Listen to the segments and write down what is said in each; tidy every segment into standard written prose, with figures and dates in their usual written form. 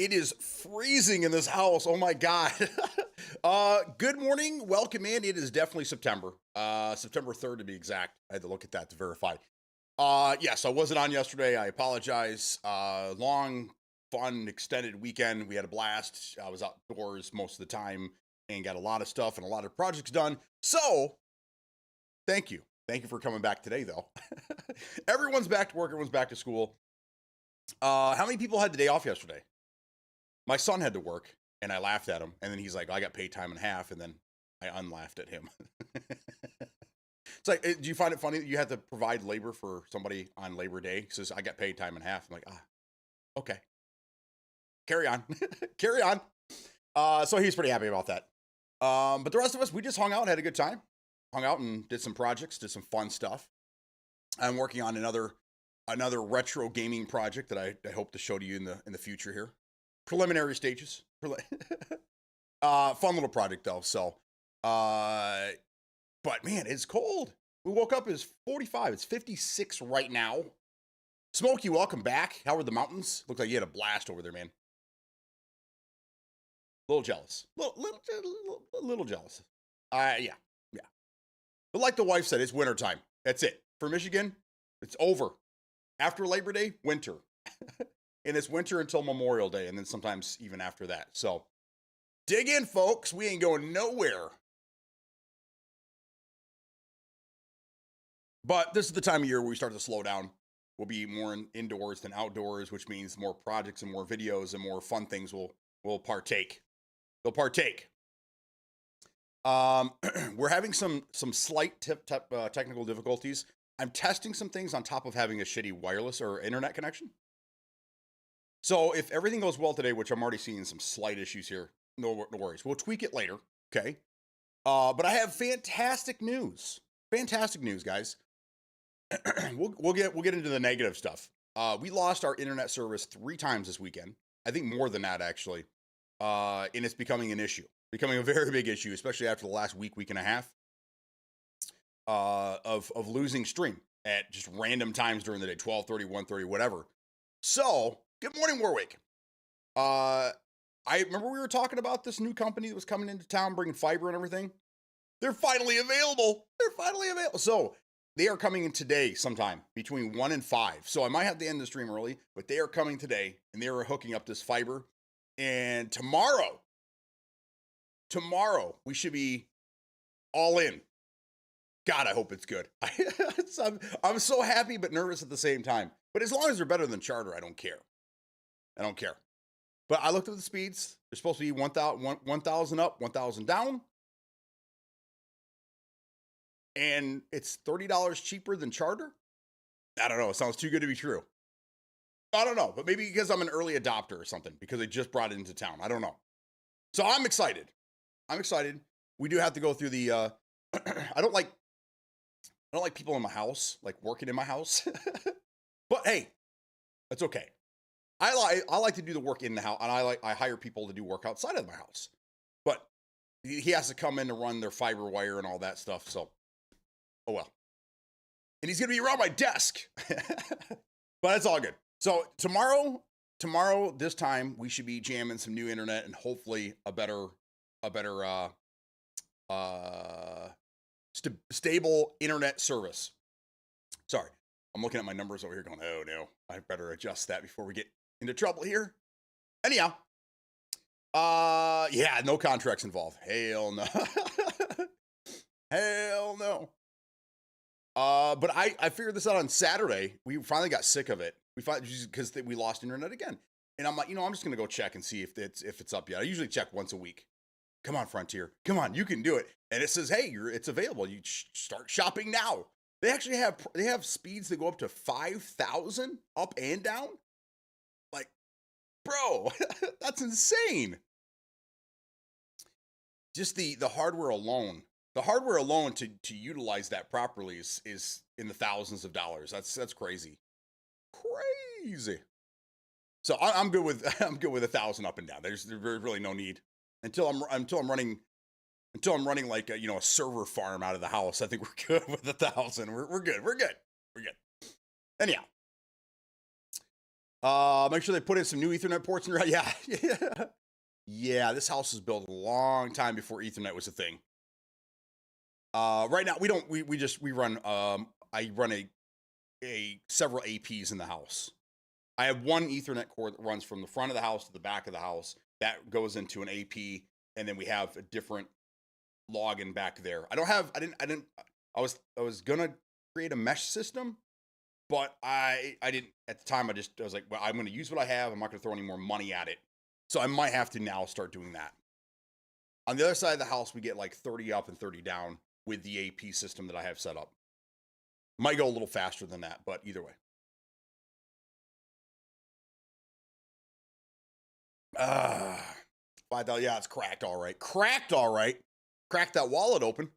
It is freezing in this house. Oh my God. Good morning. Welcome in. It is definitely September. September 3rd to be exact. I had to look at that to verify. Yes, I wasn't on yesterday. I apologize. Long, fun, extended weekend. We had a blast. I was outdoors most of the time and got a lot of stuff and a lot of projects done. So, thank you. Thank you for coming back today, though. Everyone's back to work. Everyone's back to school. How many people had the day off yesterday? My son had to work, and I laughed at him. And then he's like, I got paid time and a half. And then I unlaughed at him. It's like, do you find it funny that you had to provide labor for somebody on Labor Day? He says, I got paid time and a half. I'm like, okay. Carry on. Carry on. So he's pretty happy about that. But the rest of us, we just hung out and had a good time. Hung out and did some projects, did some fun stuff. I'm working on another retro gaming project that I hope to show to you in the future here. Preliminary stages. Fun little project though. So, but man, it's cold. We woke up, it's 45. It's 56 right now. Smokey, welcome back. How are the mountains? Looks like you had a blast over there, man. A little jealous. Little jealous. Yeah. But like the wife said, it's wintertime. That's it. For Michigan, it's over. After Labor Day, winter. And it's winter until Memorial Day, and then sometimes even after that. So, dig in, folks. We ain't going nowhere. But this is the time of year where we start to slow down. We'll be more indoors than outdoors, which means more projects and more videos and more fun things will partake. They'll partake. We're having some slight technical difficulties. I'm testing some things on top of having a shitty wireless or internet connection. So if everything goes well today, which I'm already seeing some slight issues here, no worries. We'll tweak it later, okay? But I have fantastic news. Fantastic news, guys. We'll get into the negative stuff. We lost our internet service 3 times this weekend. I think more than that actually. And it's becoming an issue. Becoming a very big issue, especially after the last week and a half of losing stream at just random times during the day, 12:30, 1:30, whatever. So, good morning, Warwick. I remember we were talking about this new company that was coming into town, bringing fiber and everything. They're finally available. So, they are coming in today sometime between 1 and 5. So, I might have to end the stream early, but they are coming today, and they are hooking up this fiber. And tomorrow, we should be all in. God, I hope it's good. I'm so happy but nervous at the same time. But as long as they're better than Charter, I don't care. But I looked at the speeds. They're supposed to be 1,000 up, 1,000 down. And it's $30 cheaper than Charter? I don't know. It sounds too good to be true. I don't know. But maybe because I'm an early adopter or something. Because they just brought it into town. I don't know. So I'm excited. We do have to go through the, I don't like people in my house, like working in my house. But hey, that's okay. I like to do the work in the house, and I hire people to do work outside of my house. But he has to come in to run their fiber wire and all that stuff. So, oh well. And he's gonna be around my desk. But it's all good. So tomorrow this time we should be jamming some new internet and hopefully a better stable internet service. Sorry, I'm looking at my numbers over here going, oh no, I better adjust that before we get into trouble here. Anyhow, yeah, no contracts involved. Hell no. Hell no. But I figured this out on Saturday. We finally got sick of it. Because we lost internet again. And I'm like, I'm just gonna go check and see if it's up yet. I usually check once a week. Come on, Frontier. Come on, you can do it. And it says, hey, it's available. You start shopping now. They actually have speeds that go up to 5,000 up and down. Like, bro, that's insane. Just the hardware alone. The hardware alone to utilize that properly is in the thousands of dollars. That's crazy. Crazy. So I'm good with 1,000 up and down. There's really no need until I'm running like a server farm out of the house. I think we're good with 1,000. We're good. Anyhow, Make sure they put in some new Ethernet ports in. Yeah, yeah, yeah. This house was built a long time before Ethernet was a thing. Right now we don't. We run. I run a several APs in the house. I have one Ethernet cord that runs from the front of the house to the back of the house. That goes into an AP, and then we have a different login back there. I was gonna create a mesh system, but I didn't at the time. I was like, well, I'm gonna use what I have. I'm not gonna throw any more money at it. So I might have to now start doing that. On the other side of the house, we get like 30 up and 30 down with the AP system that I have set up. Might go a little faster than that, but either way. $5. Yeah, it's cracked all right. Cracked all right. Cracked that wallet open.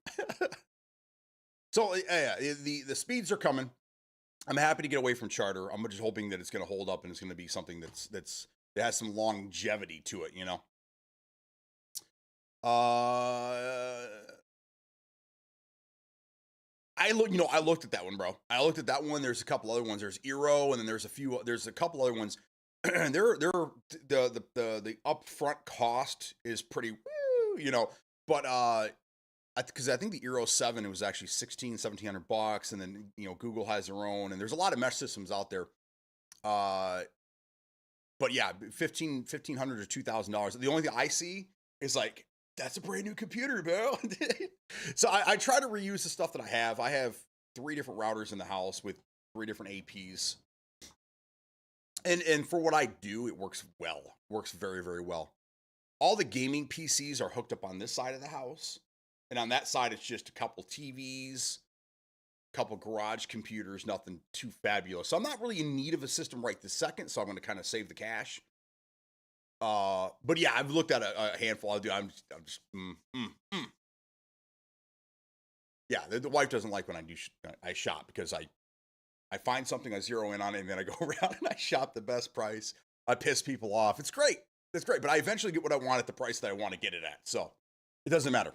So yeah, the speeds are coming. I'm happy to get away from Charter. I'm just hoping that it's going to hold up and it's going to be something that has some longevity to it, you know. I looked at that one, bro. I looked at that one. There's a couple other ones. There's Eero, and then there's a couple other ones. The upfront cost is pretty, you know, but because I think the Eero 7, it was actually $1,700, and then, you know, Google has their own, and there's a lot of mesh systems out there. But yeah, $1,500 to $2,000. The only thing I see is like, that's a brand new computer, bro. So I try to reuse the stuff that I have. I have 3 different routers in the house with 3 different APs. And for what I do, it works well. Works very, very well. All the gaming PCs are hooked up on this side of the house. And on that side, it's just a couple TVs, a couple garage computers, nothing too fabulous. So I'm not really in need of a system right this second, so I'm going to kind of save the cash. But yeah, I've looked at a handful. I'm just Yeah, the wife doesn't like when I shop, because I find something, I zero in on it, and then I go around and I shop the best price. I piss people off. It's great. It's great. But I eventually get what I want at the price that I want to get it at. So it doesn't matter.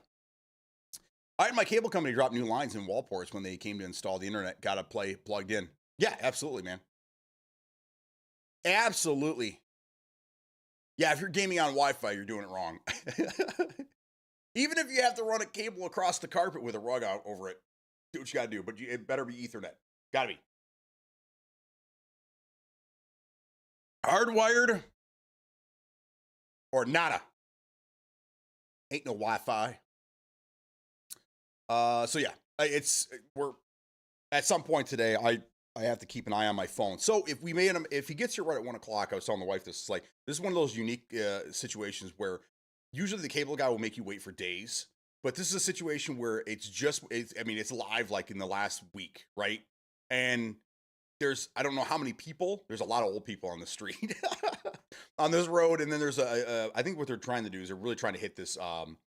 All right, my cable company dropped new lines in wall ports when they came to install the internet. Got to play plugged in. Yeah, absolutely, man. Absolutely. Yeah, if you're gaming on Wi-Fi, you're doing it wrong. Even if you have to run a cable across the carpet with a rug out over it, do what you got to do. But it better be Ethernet. Got to be. Hardwired or nada. Ain't no Wi-Fi. So yeah, we're at some point today. I have to keep an eye on my phone. So if he gets here right at 1 o'clock, I was telling the wife this is one of those unique situations where usually the cable guy will make you wait for days, but this is a situation where it's live like in the last week, right? And I don't know how many people. There's a lot of old people on the street on this road, and then there's I think what they're trying to do is they're really trying to hit this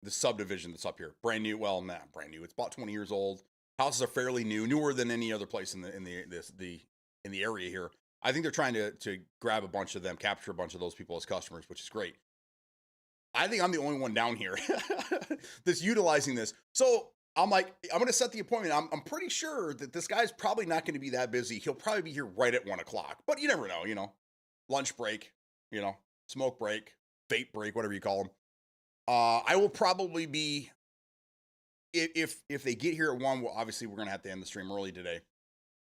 subdivision that's up here, brand new. Well, not brand new. It's about 20 years old. Houses are fairly new, newer than any other place in the area here. I think they're trying to grab a bunch of them, capture a bunch of those people as customers, which is great. I think I'm the only one down here that's utilizing this. So I'm like, I'm going to set the appointment. I'm pretty sure that this guy's probably not going to be that busy. He'll probably be here right at 1 o'clock, but you never know, you know, lunch break, you know, smoke break, vape break, whatever you call them. I will probably be, if they get here at 1, well, obviously we're going to have to end the stream early today,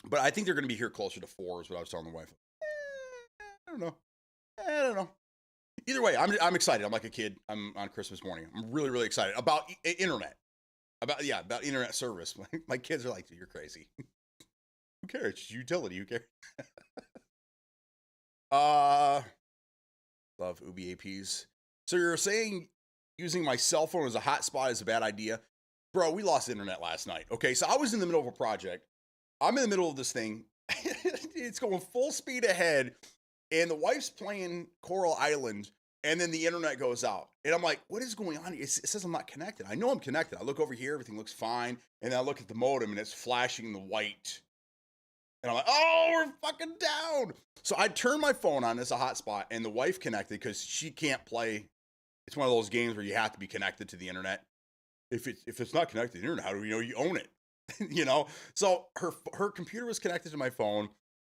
but I think they're going to be here closer to 4 is what I was telling the wife. I don't know. Either way, I'm excited. I'm like a kid. I'm on Christmas morning. I'm really, really excited about internet. About internet service. My kids are like, you're crazy. Who cares? It's utility. Who cares? Love Ubi APs. So you're saying using my cell phone as a hotspot is a bad idea? Bro, we lost internet last night. Okay, so I was in the middle of a project. I'm in the middle of this thing. It's going full speed ahead, and the wife's playing Coral Island, and then the internet goes out. And I'm like, what is going on? It says I'm not connected. I know I'm connected. I look over here, everything looks fine. And then I look at the modem, and it's flashing the white. And I'm like, oh, we're fucking down. So I turn my phone on as a hotspot, and the wife connected because she can't play. It's one of those games where you have to be connected to the internet. If it's not connected to the internet, how do we know you own it? You know? So her computer was connected to my phone.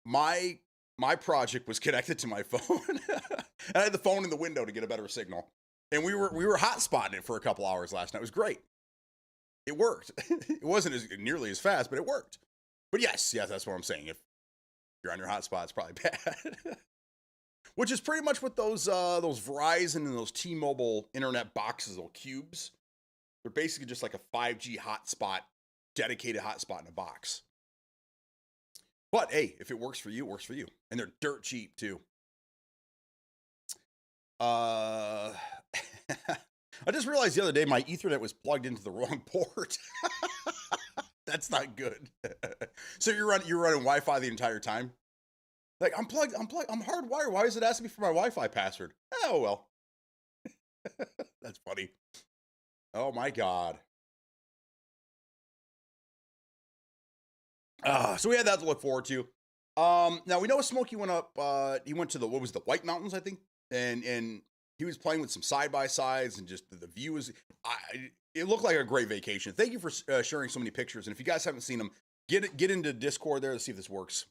My my project was connected to my phone. And I had the phone in the window to get a better signal. And we were hotspotting it for a couple hours last night. It was great. It worked. It wasn't nearly as fast, but it worked. But yes, that's what I'm saying. If you're on your hotspot, it's probably bad. Which is pretty much what those Verizon and those T-Mobile internet boxes, those cubes. They're basically just like a 5G hotspot, dedicated hotspot in a box. But hey, if it works for you, it works for you. And they're dirt cheap too. I just realized the other day my Ethernet was plugged into the wrong port. That's not good. So you're running Wi-Fi the entire time? Like, I'm hardwired. Why is it asking me for my Wi-Fi password? Oh, well. That's funny. Oh, my God. So we had that to look forward to. Now, we know Smokey went up. He went to the White Mountains, I think? And he was playing with some side-by-sides, and just the view was... it looked like a great vacation. Thank you for sharing so many pictures. And if you guys haven't seen them, get into Discord there to see if this works.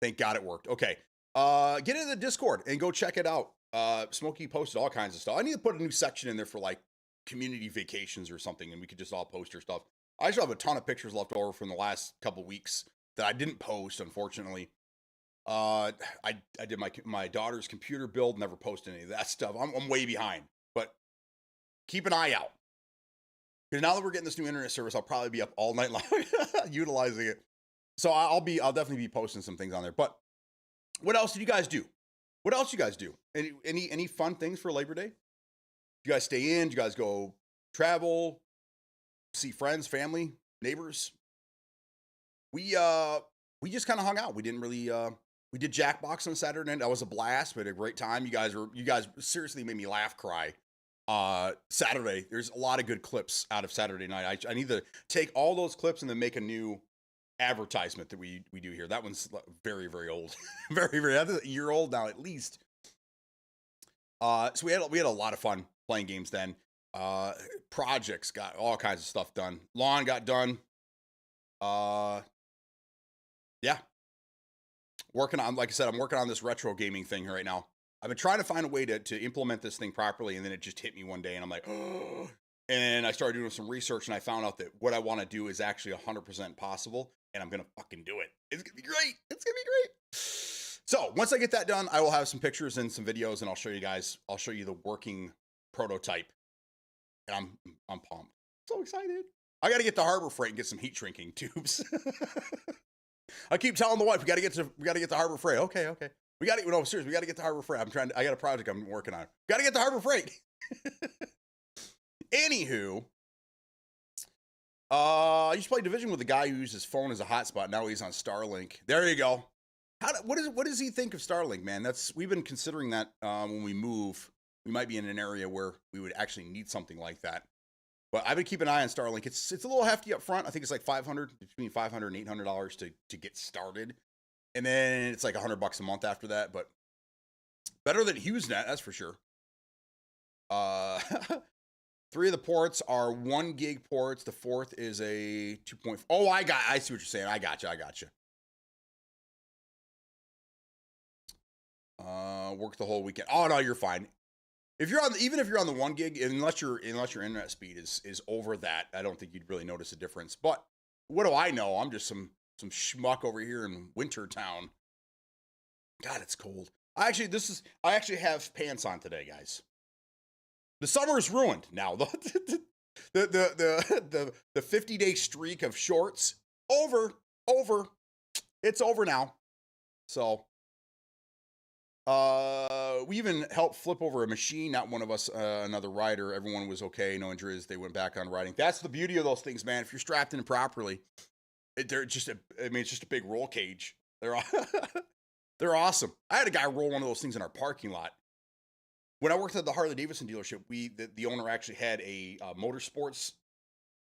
Thank God it worked. Okay. Get into the Discord and go check it out. Smokey posted all kinds of stuff. I need to put a new section in there for like community vacations or something, and we could just all post your stuff. I still have a ton of pictures left over from the last couple weeks that I didn't post, unfortunately. I did my daughter's computer build, never posted any of that stuff. I'm way behind, but keep an eye out. Because now that we're getting this new internet service, I'll probably be up all night long utilizing it. So I'll definitely be posting some things on there. But what else did you guys do? Any fun things for Labor Day? You guys stay in? You guys go travel? See friends, family, neighbors? We just kind of hung out. We didn't really we did Jackbox on Saturday night. That was a blast. We had a great time. You guys seriously made me laugh, cry. Saturday, there's a lot of good clips out of Saturday night. I need to take all those clips and then make a new advertisement that we do here. That one's very, very old. That's a year old now at least. So we had a lot of fun playing games then. Projects, got all kinds of stuff done. Lawn got done. Yeah. Like I said, I'm working on this retro gaming thing right now. I've been trying to find a way to implement this thing properly, and then it just hit me one day, and I'm like, oh. And I started doing some research, and I found out that what I want to do is actually 100% possible, and I'm going to fucking do it. It's going to be great. It's going to be great. So once I get that done, I will have some pictures and some videos, and I'll show you guys. I'll show you the working prototype. And I'm pumped. So excited. I got to get to Harbor Freight and get some heat shrinking tubes. I keep telling the wife, we got to get to Harbor Freight. Okay. No, seriously, we got to get to Harbor Freight. I got a project I'm working on. Got to get to Harbor Freight. Anywho, I used to play Division with a guy who used his phone as a hotspot. Now he's on Starlink. There you go. What does he think of Starlink, man? We've been considering that when we move. We might be in an area where we would actually need something like that. But I've been keeping an eye on Starlink. It's a little hefty up front. I think it's like between $500 and $800 to get started. And then it's like $100 a month after that. But better than HughesNet, that's for sure. 3 of the ports are 1 gig ports. The 4th is a 2.4. Oh, I see what you're saying. I got you. Work the whole weekend. Oh no, you're fine. Even if you're on the 1 gig, unless your internet speed is over that, I don't think you'd really notice a difference. But what do I know? I'm just some schmuck over here in Wintertown. God, it's cold. I actually have pants on today, guys. The summer is ruined now. The 50-day streak of shorts over. It's over now. So we even helped flip over a machine. Not one of us, another rider. Everyone was okay. No injuries. They went back on riding. That's the beauty of those things, man. If you're strapped in properly, it's just a big roll cage. They're awesome. I had a guy roll one of those things in our parking lot. When I worked at the Harley Davidson dealership, the owner actually had a motorsports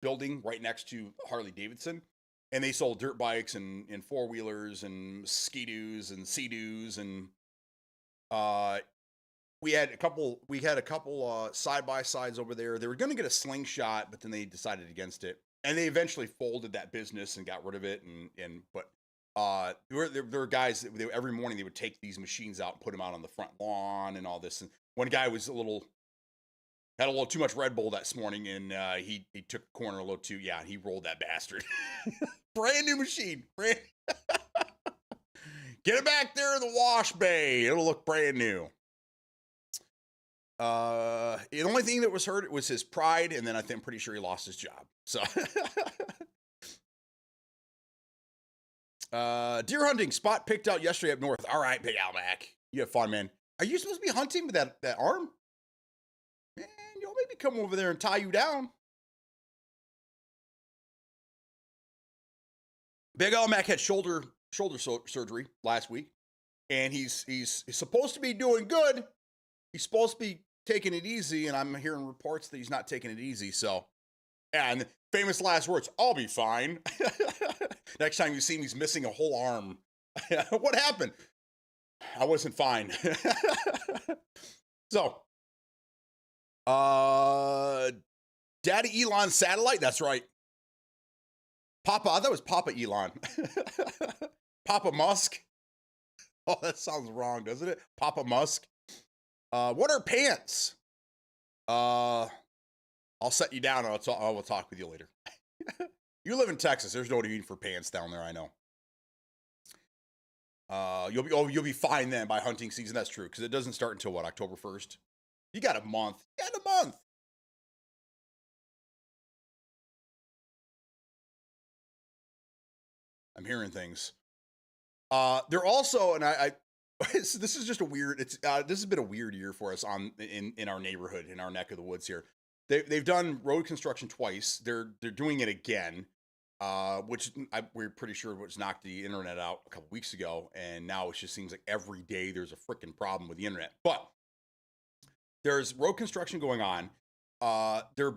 building right next to Harley Davidson, and they sold dirt bikes and 4-wheelers and ski-doos and sea-doos, and we had a couple side-by-sides over there. They were going to get a slingshot, but then they decided against it, and they eventually folded that business and got rid of it. But There were guys that every morning they would take these machines out and put them out on the front lawn and all this. And one guy was had a little too much Red Bull this morning, and he took a corner a little too. Yeah, he rolled that bastard. Brand new machine. Get it back there in the wash bay. It'll look brand new. The only thing that was hurt was his pride, and then I'm pretty sure he lost his job. So, deer hunting spot picked out yesterday up north. All right, Big Al Mac, you have fun, man. Are you supposed to be hunting with that arm? Man, you'll maybe come over there and tie you down. Big Al Mac had shoulder surgery last week, and he's supposed to be doing good. He's supposed to be taking it easy, and I'm hearing reports that he's not taking it easy. So, and famous last words, "I'll be fine." Next time you see him, he's missing a whole arm. What happened? I wasn't fine. So, Daddy Elon satellite. That's right. Papa, I thought it was Papa Elon. Papa Musk. Oh, that sounds wrong, doesn't it? Papa Musk. What are pants? I'll set you down. I will talk with you later. You live in Texas. There's no need for pants down there. I know. You'll be fine then by hunting season. That's true, because it doesn't start until what, October 1st. You got a month. You got a month. I'm hearing things. They're also, and this is just a weird. This has been a weird year for us in our neighborhood, in our neck of the woods here. They've done road construction twice. They're doing it again, which we're pretty sure was knocked the internet out a couple weeks ago, and now it just seems like every day there's a freaking problem with the internet. But there's road construction going on. They're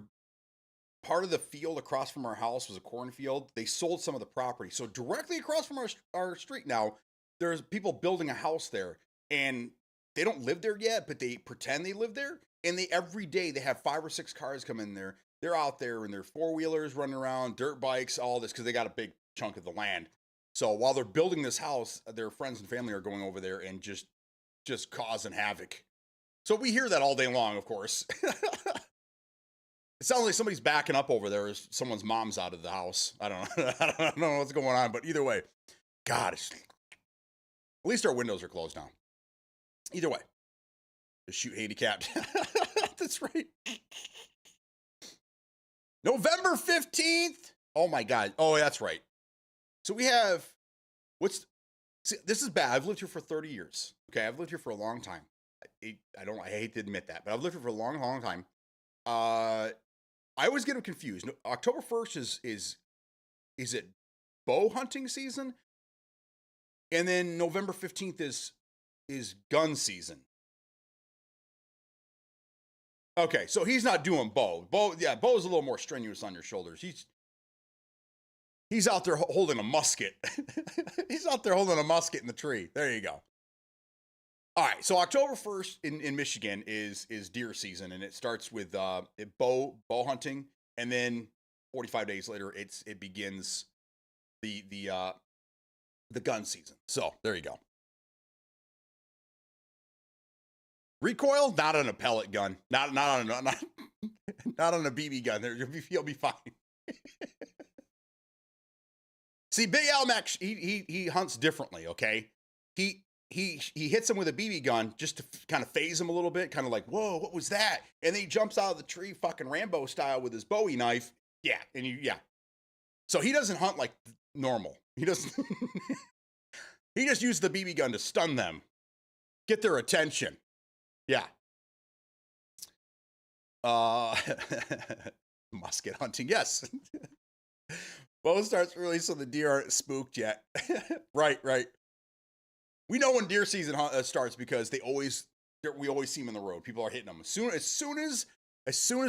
part of the field across from our house was a cornfield. They sold some of the property, so directly across from our street now, there's people building a house there, and they don't live there yet, but they pretend they live there. And every day they have 5 or 6 cars come in there. They're out there in their 4-wheelers running around, dirt bikes, all this, because they got a big chunk of the land. So while they're building this house, their friends and family are going over there and just causing havoc. So we hear that all day long, of course. It sounds like somebody's backing up over there as someone's mom's out of the house. I don't know. I don't know what's going on, but either way, God, at least our windows are closed now. Either way, just shoot handicapped. That's right. November 15th. Oh my God. Oh, that's right. So we have, see, this is bad. I've lived here for 30 years. Okay. I've lived here for a long time. I hate to admit that, but I've lived here for a long, long time. I always get them confused. October 1st is it bow hunting season? And then November 15th is gun season. Okay, so he's not doing bow. Bow is a little more strenuous on your shoulders. He's out there holding a musket. He's out there holding a musket in the tree. There you go. All right, so October 1st in Michigan is deer season, and it starts with bow hunting, and then 45 days later it begins the gun season. So there you go. Recoil, not on a pellet gun, not on a BB gun. You'll be fine. See, Big Al Mac, he hunts differently. Okay, he hits him with a BB gun just to kind of phase him a little bit, kind of like, whoa, what was that? And then he jumps out of the tree, fucking Rambo style, with his Bowie knife. Yeah, So he doesn't hunt like normal. He doesn't. He just used the BB gun to stun them, get their attention. Yeah. Musket hunting, yes. Bow starts early so the deer aren't spooked yet. Right. We know when deer season starts because we always see them in the road. People are hitting them. As soon as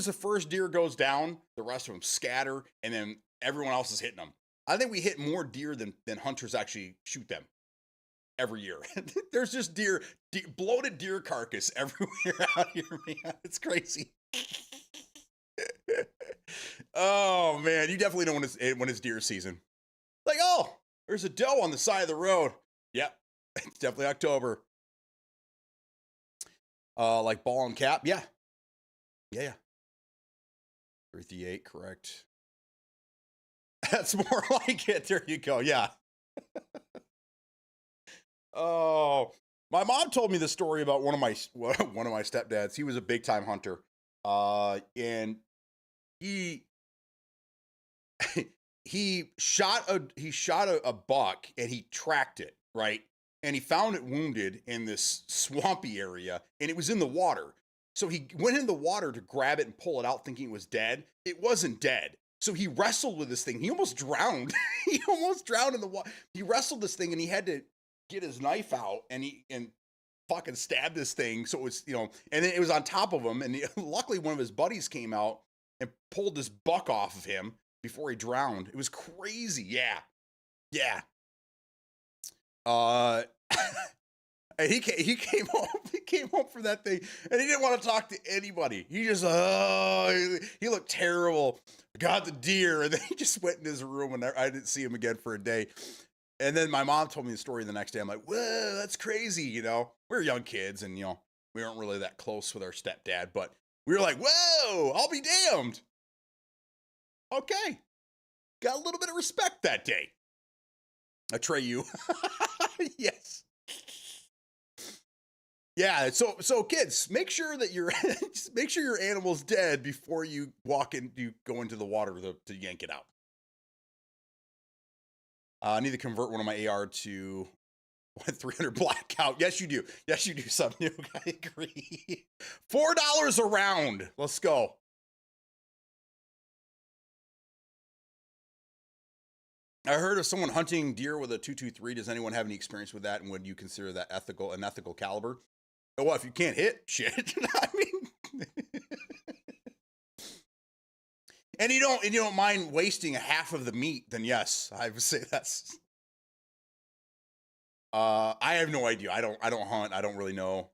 the first deer goes down, the rest of them scatter, and then everyone else is hitting them. I think we hit more deer than hunters actually shoot them every year. There's just bloated deer carcass everywhere out here, man. It's crazy. Oh man, you definitely know when it's deer season. Like, oh, There's a doe on the side of the road. Yep, it's definitely October. Like ball and cap. Yeah. Yeah. 338, correct. That's more like it. There you go. Yeah. Oh, my mom told me the story about one of my stepdads. He was a big time hunter. And he he shot a buck and he tracked it, right? And he found it wounded in this swampy area and it was in the water. So he went in the water to grab it and pull it out thinking it was dead. It wasn't dead. So he wrestled with this thing. He almost drowned. He almost drowned in the water. He wrestled this thing and he had to get his knife out and fucking stab this thing. So it was, and then it was on top of him. And luckily one of his buddies came out and pulled this buck off of him before he drowned. It was crazy. Yeah. Yeah. And he came home for that thing and he didn't want to talk to anybody. He just, he looked terrible. Got the deer. And then he just went in his room and I didn't see him again for a day. And then my mom told me the story the next day. I'm like, whoa, that's crazy. We were young kids and, we weren't really that close with our stepdad, but we were like, whoa, I'll be damned. Okay. Got a little bit of respect that day. Atreyu. Yes. Yeah, so kids, make sure that your animal's dead before you go into the water to yank it out. I need to convert one of my AR to 300 blackout. Yes, you do. Yes, you do, some new. I agree. $4 a round. Let's go. I heard of someone hunting deer with a 223. Does anyone have any experience with that? And would you consider that an ethical caliber? Oh, well, if you can't hit, shit. I mean, and you don't mind wasting half of the meat, then yes, I would say that's. I have no idea. I don't hunt. I don't really know.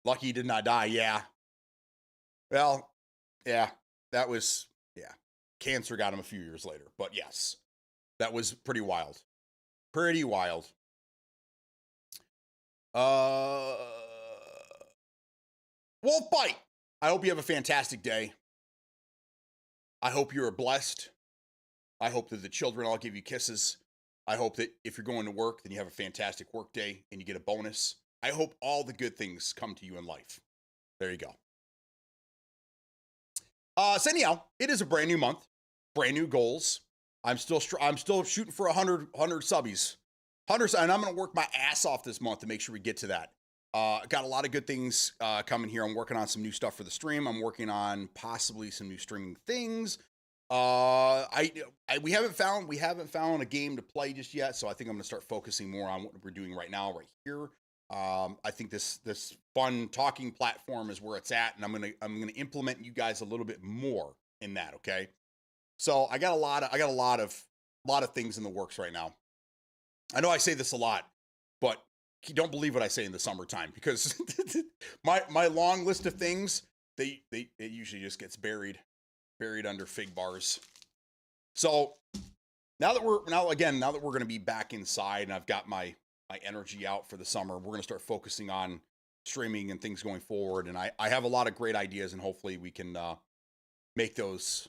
Lucky he did not die. Yeah. Well, yeah, that was, yeah. Cancer got him a few years later, but yes, that was pretty wild. Pretty wild. Wolf Bite. I hope you have a fantastic day. I hope you are blessed. I hope that the children all give you kisses. I hope that if you're going to work, then you have a fantastic work day and you get a bonus. I hope all the good things come to you in life. There you go. So anyhow, it is a brand new month, brand new goals. I'm still shooting for 100 subbies. 100, and I'm going to work my ass off this month to make sure we get to that. Got a lot of good things coming here. I'm working on some new stuff for the stream. I'm working on possibly some new streaming things. We haven't found a game to play just yet, so I think I'm going to start focusing more on what we're doing right now, right here. I think this fun talking platform is where it's at, and I'm gonna implement you guys a little bit more in that. Okay, so I got a lot of things in the works right now. I know I say this a lot, but you don't believe what I say in the summertime because my long list of things it usually just gets buried under fig bars. So now that we're going to be back inside and I've got my energy out for the summer, we're going to start focusing on streaming and things going forward. And I have a lot of great ideas and hopefully we can make those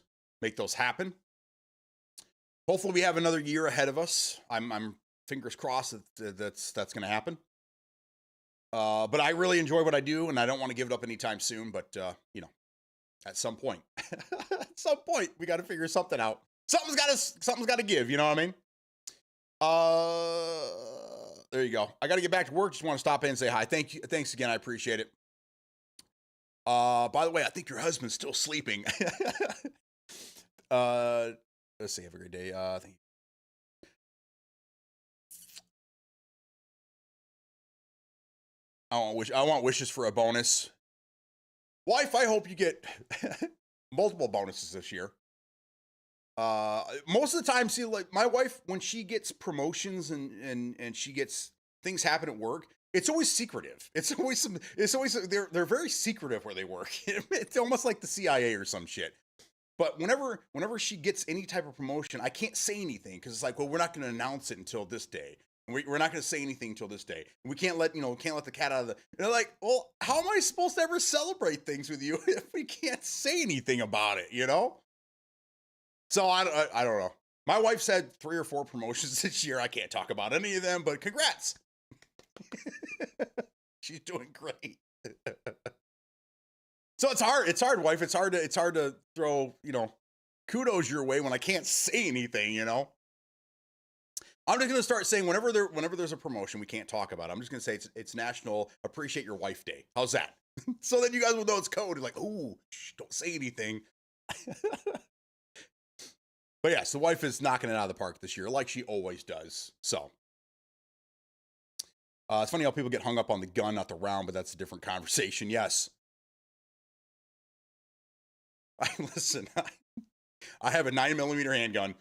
happen. Hopefully we have another year ahead of us. I'm fingers crossed that's going to happen. But I really enjoy what I do and I don't want to give it up anytime soon, but at some point, we got to figure something out. Something's got to give, you know what I mean? There you go. I got to get back to work. Just want to stop in and say hi. Thank you. Thanks again. I appreciate it. By the way, I think your husband's still sleeping. Let's see. Have a great day. Thank you. I want wishes for a bonus. Wife, I hope you get multiple bonuses this year. Most of the time, see, like my wife, when she gets promotions and she gets things happen at work, it's always secretive. They're very secretive where they work. It's almost like the CIA or some shit. But whenever she gets any type of promotion, I can't say anything because it's like, well, we're not going to announce it until this day. We're not going to say anything until this day. We can't let the cat out of the. And they're like, well, how am I supposed to ever celebrate things with you if we can't say anything about it? So I don't know. My wife's had 3 or 4 promotions this year. I can't talk about any of them, but congrats. She's doing great. So it's hard. It's hard, wife. It's hard to throw, kudos your way when I can't say anything, I'm just going to start saying whenever there's a promotion we can't talk about, I'm just going to say it's National Appreciate Your Wife Day. How's that? So then you guys will know it's code. You're like, ooh, don't say anything. But yes, the wife is knocking it out of the park this year, like she always does. So it's funny how people get hung up on the gun, not the round, but that's a different conversation. Yes. Listen, I have a 9mm handgun.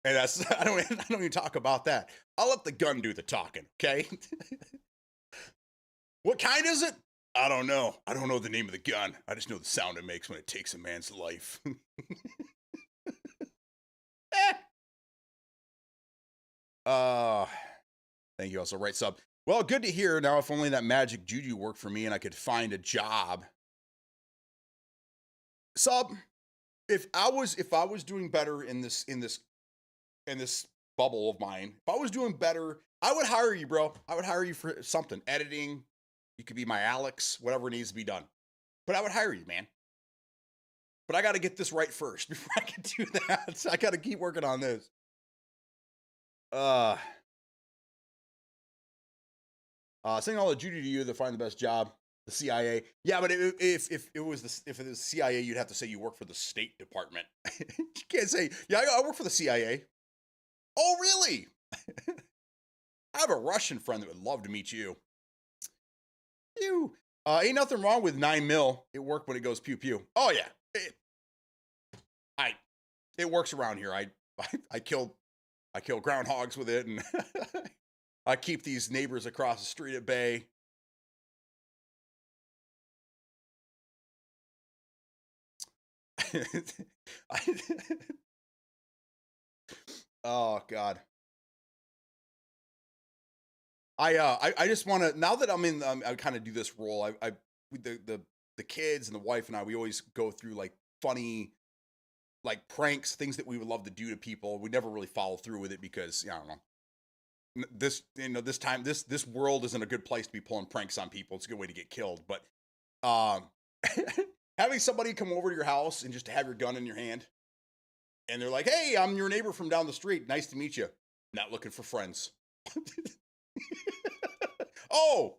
And I don't even talk about that. I'll let the gun do the talking, okay? What kind is it? I don't know. I don't know the name of the gun. I just know the sound it makes when it takes a man's life. Thank you also. Right sub. Well, good to hear. Now, if only that magic juju worked for me and I could find a job. Sub, if I was doing better in this bubble of mine, if I was doing better, I would hire you, bro. I would hire you for something. Editing. You could be my Alex, whatever needs to be done. But I would hire you, man. But I got to get this right first before I can do that. So I got to keep working on this. Saying all the duty to you to find the best job, the CIA. Yeah, but if it was CIA, you'd have to say you work for the State Department. You can't say, yeah, I work for the CIA. Oh, really? I have a Russian friend that would love to meet you. Ain't nothing wrong with 9mm. It worked when it goes pew pew. Oh yeah, it works around here. I kill groundhogs with it, and I keep these neighbors across the street at bay. Oh God. I just want to, now that I'm in, I kind of do this role. The kids and the wife and I, we always go through like funny, like pranks, things that we would love to do to people. We never really follow through with it because, I don't know, this time, this world isn't a good place to be pulling pranks on people. It's a good way to get killed. But, having somebody come over to your house and just have your gun in your hand and they're like, hey, I'm your neighbor from down the street. Nice to meet you. Not looking for friends. Oh,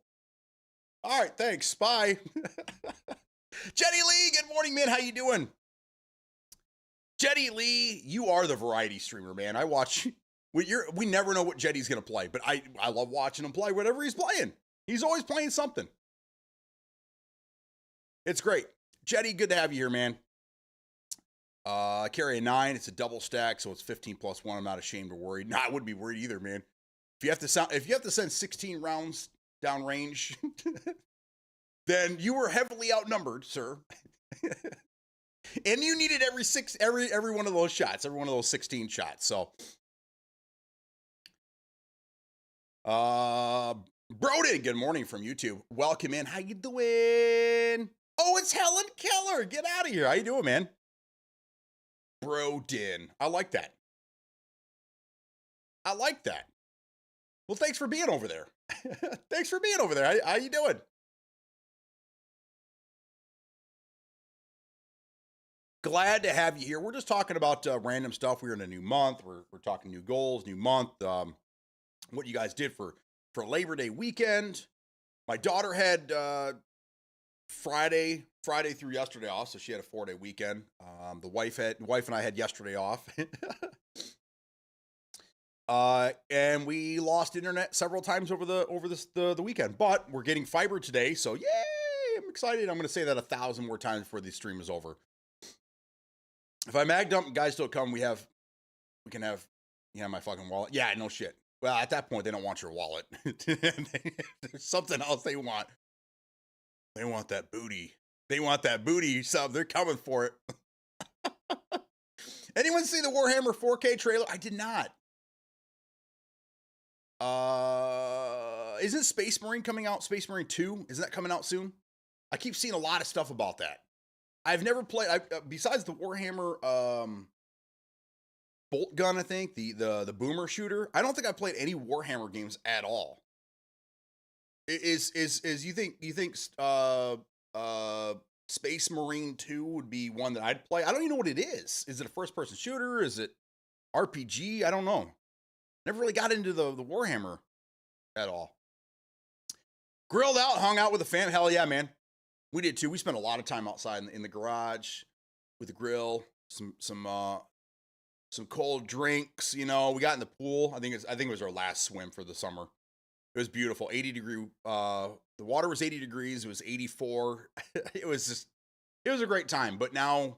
all right, thanks. Bye. Jetty Lee, good morning, man. How you doing? Jetty Lee, you are the variety streamer, man. I watch. We never know what Jetty's gonna play, but I love watching him play whatever he's playing. He's always playing something. It's great. Jetty, good to have you here, man. I carry a 9. It's a double stack, so it's 15 plus 1. I'm not ashamed or worried. Nah, I wouldn't be worried either, man. If you have to send 16 rounds down range, then you were heavily outnumbered, sir. And you needed every one of those shots, every one of those 16 shots. So, Broden, good morning from YouTube. Welcome in. How you doing? Oh, it's Helen Keller. Get out of here. How you doing, man? Broden. I like that. I like that. Well, thanks for being over there. Thanks for being over there. How you doing? Glad to have you here. We're just talking about random stuff. We're in a new month. We're talking new goals, new month. What you guys did for Labor Day weekend. My daughter had Friday through yesterday off, so she had a 4-day weekend. The wife and I had yesterday off. And we lost internet several times over the weekend, but we're getting fiber today, so yay! I'm excited. I'm going to say that 1,000 more times before the stream is over. If I mag dump and guys don't come, we can have my fucking wallet. Yeah, no shit. Well, at that point, they don't want your wallet. There's something else they want. They want that booty. They want that booty sub. They're coming for it. Anyone see the Warhammer 4K trailer? I did not. Isn't Space Marine coming out? Space Marine 2? Isn't that coming out soon? I keep seeing a lot of stuff about that. I've never played, besides the Warhammer bolt gun, I think, the boomer shooter. I don't think I've played any Warhammer games at all. Is you think Space Marine 2 would be one that I'd play? I don't even know what it is. Is it a first-person shooter? Is it RPG? I don't know. Never really got into the Warhammer at all. Grilled out, hung out with the fam. Hell yeah, man. We did too. We spent a lot of time outside in the garage with the grill, some cold drinks. You know, we got in the pool. I think it was our last swim for the summer. It was beautiful. 80 degree. The water was 80 degrees. It was 84. It was a great time. But now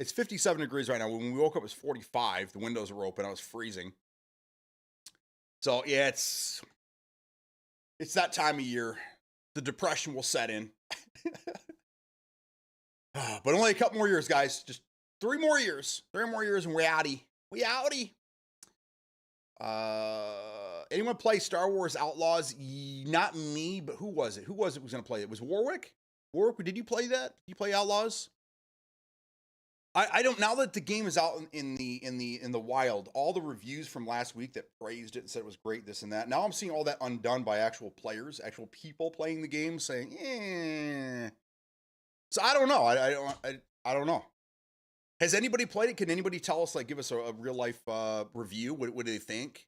it's 57 degrees right now. When we woke up, it was 45. The windows were open. I was freezing. So yeah, it's that time of year. The depression will set in. But only a couple more years, guys. Just 3 more years. 3 more years and we're outie. We outie. Anyone play Star Wars Outlaws? Not me, but who was it? Who was it was going to play it? Was Warwick? Warwick, did you play that? Did you play Outlaws? I don't, now that the game is out in the wild, all the reviews from last week that praised it and said it was great, this and that. Now I'm seeing all that undone by actual players, actual people playing the game saying, eh. So I don't know. I don't know. Has anybody played it? Can anybody tell us, like, give us a real life review? What do they think?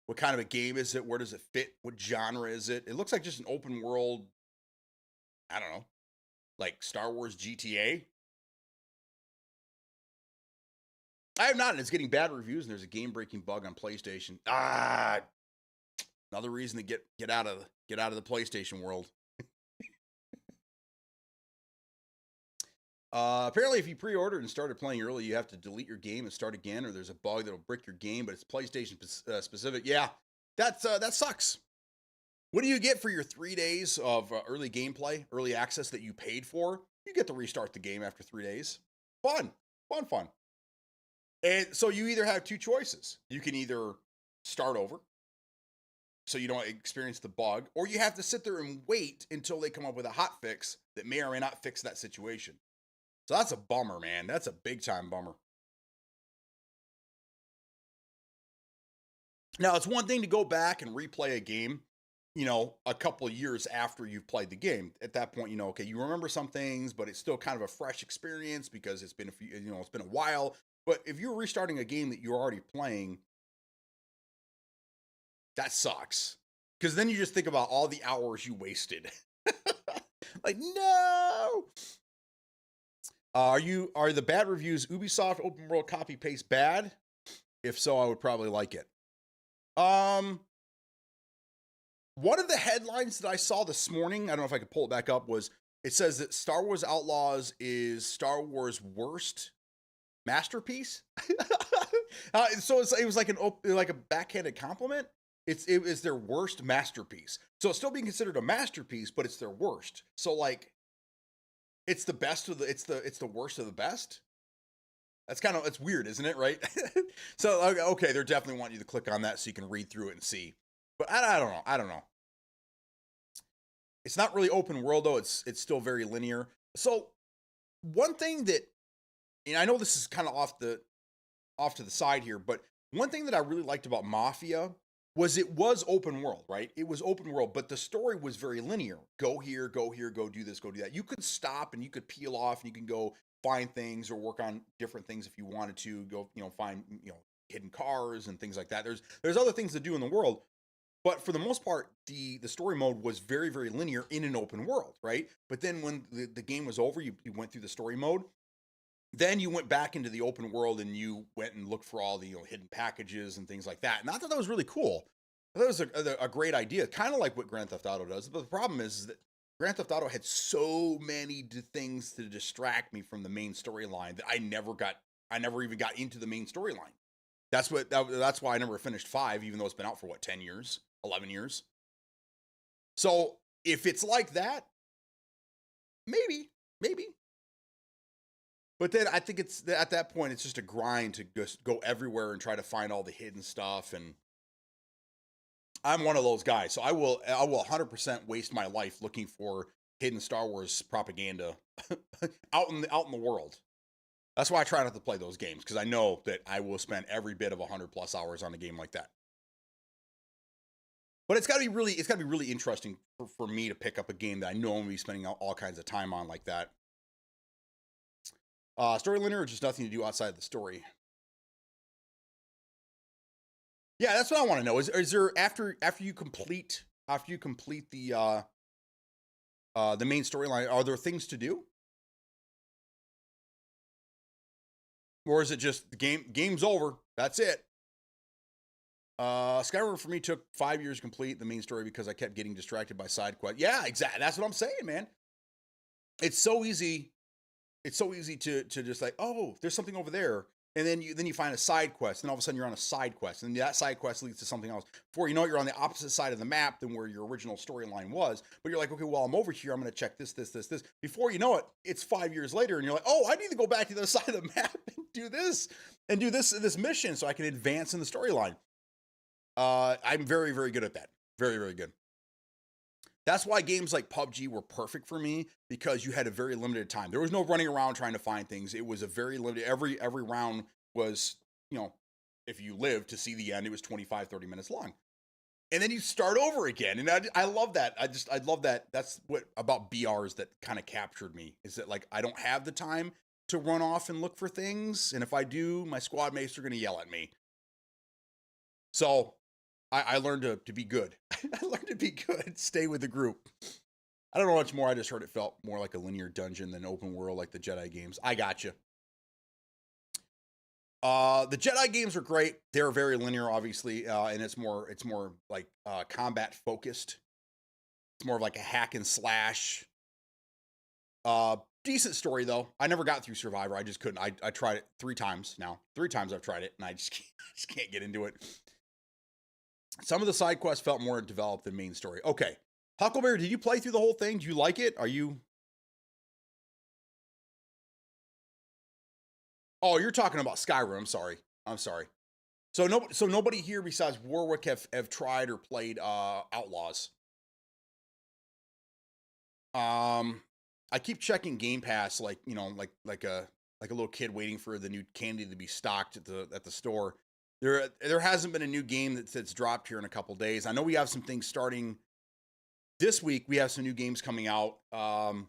What kind of a game is it? Where does it fit? What genre is it? It looks like just an open world, I don't know, like Star Wars GTA. I have not, and it's getting bad reviews, and there's a game-breaking bug on PlayStation. Another reason to get out of the PlayStation world. Apparently, if you pre-ordered and started playing early, you have to delete your game and start again, or there's a bug that'll brick your game, but it's PlayStation specific. Yeah, that sucks. What do you get for your 3 days of early gameplay, early access that you paid for? You get to restart the game after 3 days. Fun. And so you either have 2 choices. You can either start over, so you don't experience the bug, or you have to sit there and wait until they come up with a hot fix that may or may not fix that situation. So that's a bummer, man. That's a big time bummer. Now, it's one thing to go back and replay a game, you know, a couple of years after you've played the game. At that point, you know, okay, you remember some things, but it's still kind of a fresh experience because it's been it's been a while. But if you're restarting a game that you're already playing, that sucks. Because then you just think about all the hours you wasted. Like, no. Are the bad reviews Ubisoft open world copy paste bad? If so, I would probably like it. One of the headlines that I saw this morning, I don't know if I could pull it back up, was it says that Star Wars Outlaws is Star Wars' worst masterpiece. So it was like a backhanded compliment. It was their worst masterpiece. So it's still being considered a masterpiece, but it's their worst. So like, it's the best of it's the worst of the best. It's weird, isn't it? Right? So okay, they're definitely wanting you to click on that so you can read through it and see. But I don't know. It's not really open world though. It's still very linear. So one thing that, and I know this is kind of off to the side here, but one thing that I really liked about Mafia was it was open world, right? It was open world, but the story was very linear. Go here, go do this, go do that. You could stop and you could peel off and you can go find things or work on different things if you wanted to. Go, find, hidden cars and things like that. There's other things to do in the world, but for the most part, the story mode was very, very linear in an open world, right? But then when the game was over, you went through the story mode. Then you went back into the open world and you went and looked for all the hidden packages and things like that. And I thought that was really cool. I thought it was a great idea, kind of like what Grand Theft Auto does. But the problem is that Grand Theft Auto had so many things to distract me from the main storyline that I never even got into the main storyline. That's why I never finished 5, even though it's been out for 10 years, 11 years. So if it's like that, maybe. But then I think it's at that point it's just a grind to just go everywhere and try to find all the hidden stuff. And I'm one of those guys, so I will 100% waste my life looking for hidden Star Wars propaganda out in the world. That's why I try not to play those games, because I know that I will spend every bit of 100+ hours on a game like that. But it's got to be really interesting for me to pick up a game that I know I'm going to be spending all kinds of time on like that. Story linear or just nothing to do outside the story? Yeah, that's what I want to know. Is there after you complete the main storyline, are there things to do? Or is it just the game's over? That's it. Skyrim for me took 5 years to complete the main story because I kept getting distracted by side quests. Yeah, exactly. That's what I'm saying, man. It's so easy. It's so easy to just like, oh, there's something over there. And then you find a side quest, and all of a sudden you're on a side quest, and that side quest leads to something else. Before you know it, you're on the opposite side of the map than where your original storyline was. But you're like, okay, well, I'm over here. I'm going to check this. Before you know it, it's 5 years later, and you're like, oh, I need to go back to the other side of the map and do this mission so I can advance in the storyline. I'm very, very good at that. Very, very good. That's why games like PUBG were perfect for me, because you had a very limited time. There was no running around trying to find things. It was a very limited, every round was, if you lived to see the end, it was 25, 30 minutes long. And then you start over again. And I love that. I love that. That's what about BRs that kind of captured me, is that like, I don't have the time to run off and look for things. And if I do, my squad mates are going to yell at me. So I learned to be good. I learned to be good. Stay with the group. I don't know much more. I just heard it felt more like a linear dungeon than open world like the Jedi games. I got you. The Jedi games are great. They're very linear, obviously, and it's more like combat focused. It's more of like a hack and slash. Decent story though. I never got through Survivor. I just couldn't. I tried it 3 times now. 3 times I've tried it, and I just can't get into it. Some of the side quests felt more developed than main story. Okay. Huckleberry, did you play through the whole thing? Do you like it? Are you... Oh, you're talking about Skyrim. I'm sorry. So nobody here besides Warwick have tried or played Outlaws. I keep checking Game Pass, like a little kid waiting for the new candy to be stocked at the store. There hasn't been a new game that's dropped here in a couple days. I know we have some things starting this week. We have some new games coming out. I'm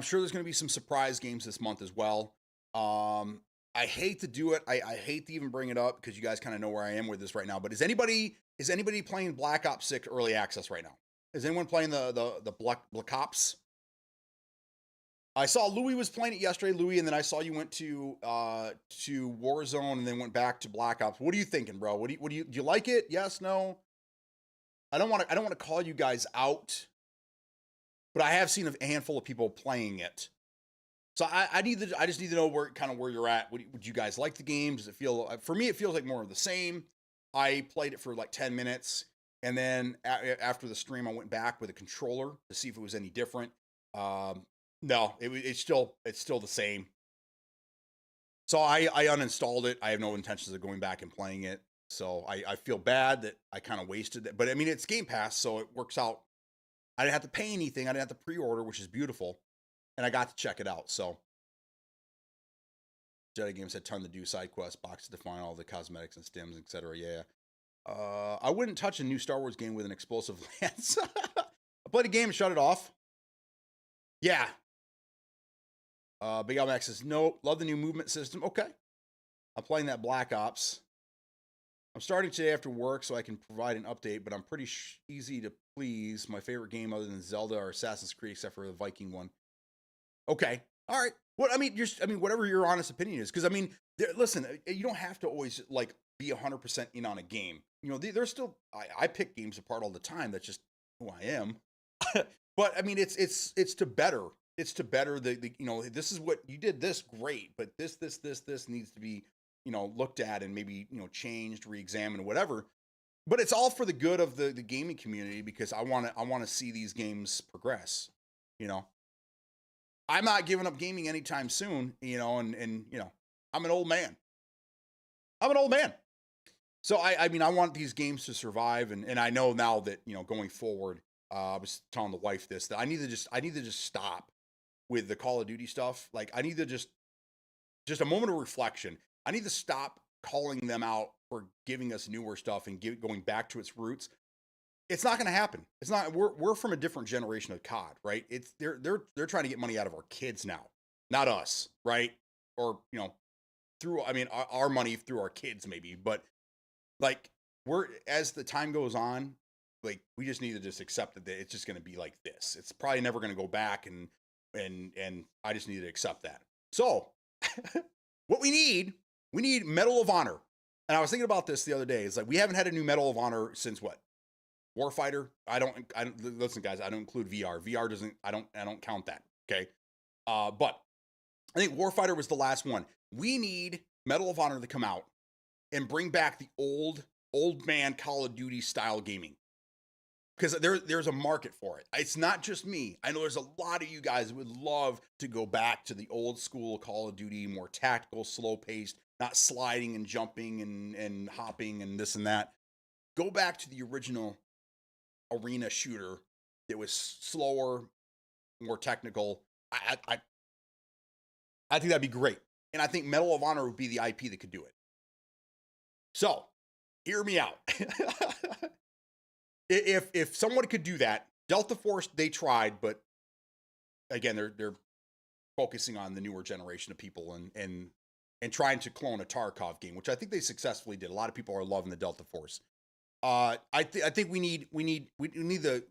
sure there's going to be some surprise games this month as well. I hate to do it. I hate to even bring it up because you guys kind of know where I am with this right now. But is anybody playing Black Ops 6 early access right now? Is anyone playing the Black Ops? I saw Louis was playing it yesterday, Louis, and then I saw you went to Warzone and then went back to Black Ops. What are you thinking, bro? Do you like it? Yes, no? I don't want to call you guys out, but I have seen a handful of people playing it. So I just need to know where you're at. Would you guys like the game? Does it feel, for me, it feels like more of the same. I played it for like 10 minutes, and then after the stream, I went back with a controller to see if it was any different. No, it's still the same. So I uninstalled it. I have no intentions of going back and playing it. So I feel bad that I kind of wasted it. But I mean, it's Game Pass, so it works out. I didn't have to pay anything. I didn't have to pre-order, which is beautiful. And I got to check it out. So Jedi Games had ton to do, side quests, boxes to find all the cosmetics and stims, etc. Yeah. I wouldn't touch a new Star Wars game with an explosive lance. I played a game and shut it off. Yeah. Big Al Max says, no, love the new movement system. Okay. I'm playing that Black Ops. I'm starting today after work so I can provide an update, but I'm pretty easy to please. My favorite game other than Zelda or Assassin's Creed, except for the Viking one. Okay. All right. Whatever your honest opinion is. Because, listen, you don't have to always, like, be 100% in on a game. There's still, I pick games apart all the time. That's just who I am. But, it's to better. It's to better this is what you did, this great, but this needs to be, looked at and maybe, changed, re-examined, whatever. But it's all for the good of the gaming community, because I want to see these games progress. I'm not giving up gaming anytime soon, you know, and you know, I'm an old man. I'm an old man. So I mean, I want these games to survive, and I know now that, you know, going forward, I was telling the wife this, that I need to just stop with the Call of Duty stuff. Like, I need to just a moment of reflection. I need to stop calling them out for giving us newer stuff and going back to its roots. It's not going to happen. It's not. We're from a different generation of COD, right? It's they're trying to get money out of our kids now, not us, right? Or, you know, through, I mean, our money through our kids maybe, but like, we're, as the time goes on, like, we just need to just accept that it's just going to be like this. It's probably never going to go back, and I just need to accept that. So what we need Medal of Honor. And I was thinking about this the other day. It's like, we haven't had a new Medal of Honor since what? Warfighter? I don't listen, guys, I don't include VR. VR doesn't, I don't count that. Okay. But I think Warfighter was the last one. We need Medal of Honor to come out and bring back the old man Call of Duty style gaming. Because there's a market for it. It's not just me. I know there's a lot of you guys who would love to go back to the old school Call of Duty, more tactical, slow paced, not sliding and jumping and hopping and this and that. Go back to the original arena shooter that was slower, more technical. I think that'd be great. And I think Medal of Honor would be the IP that could do it. So, hear me out. If someone could do that, Delta Force, they tried, but again, they're focusing on the newer generation of people and trying to clone a Tarkov game, which I think they successfully did. A lot of people are loving the Delta Force. I think we need to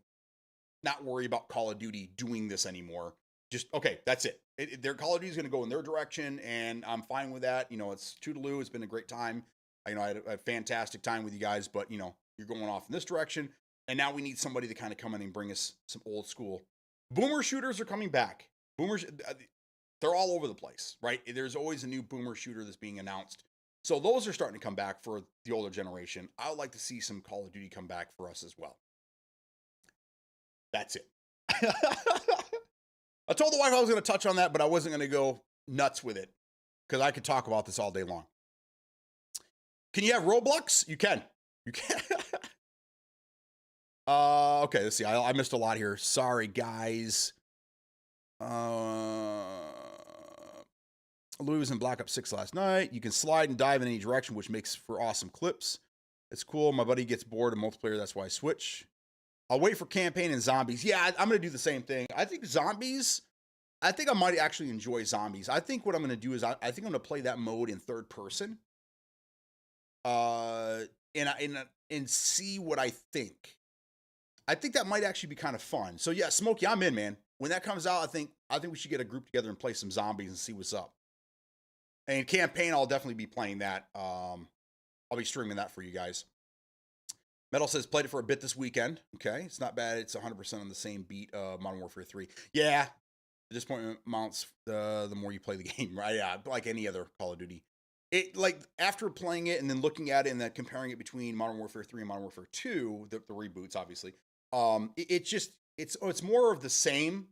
not worry about Call of Duty doing this anymore. Just, okay, that's it. Their Call of Duty is going to go in their direction, and I'm fine with that. You know, it's toodaloo. It's been a great time. You know, I had a fantastic time with you guys, but, you know, you're going off in this direction. And now we need somebody to kind of come in and bring us some old school. Boomer shooters are coming back. Boomers, they're all over the place, right? There's always a new boomer shooter that's being announced. So those are starting to come back for the older generation. I would like to see some Call of Duty come back for us as well. That's it. I told the wife I was going to touch on that, but I wasn't going to go nuts with it because I could talk about this all day long. Can you have Roblox? You can. You can. Okay, let's see. I missed a lot here. Sorry, guys. Louis was in Black Ops 6 last night. You can slide and dive in any direction, which makes for awesome clips. It's cool. My buddy gets bored of multiplayer. That's why I switch. I'll wait for campaign and zombies. Yeah, I'm going to do the same thing. I think zombies, I think I might actually enjoy zombies. I think what I'm going to do is I think I'm going to play that mode in third person. And see what I think. I think that might actually be kind of fun. So yeah, Smokey, I'm in, man. When that comes out, I think we should get a group together and play some zombies and see what's up. And campaign, I'll definitely be playing that. I'll be streaming that for you guys. Metal says played it for a bit this weekend. Okay, it's not bad. It's 100% on the same beat of Modern Warfare 3. Yeah, disappointment mounts the more you play the game, right? Yeah, like any other Call of Duty. It, like, after playing it and then looking at it and then comparing it between Modern Warfare 3 and Modern Warfare 2, the reboots, obviously, it's more of the same.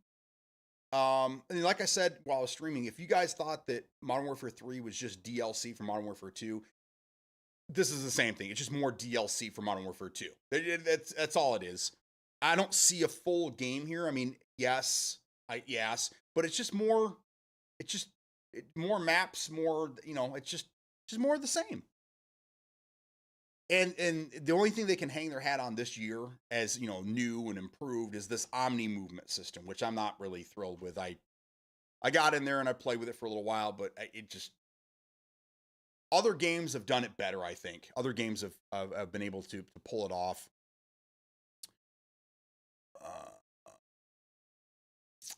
And like I said while I was streaming, if you guys thought that Modern Warfare 3 was just DLC for Modern Warfare 2, this is the same thing. It's just more DLC for Modern Warfare 2. That's all it is. I don't see a full game here. I mean, yes, but it's just more. It's just more maps, more, you know. It's just more of the same. And the only thing they can hang their hat on this year as, you know, new and improved is this ONI movement system, which I'm not really thrilled with. I got in there and I played with it for a little while, but it just, other games have done it better, I think. Other games have been able to pull it off.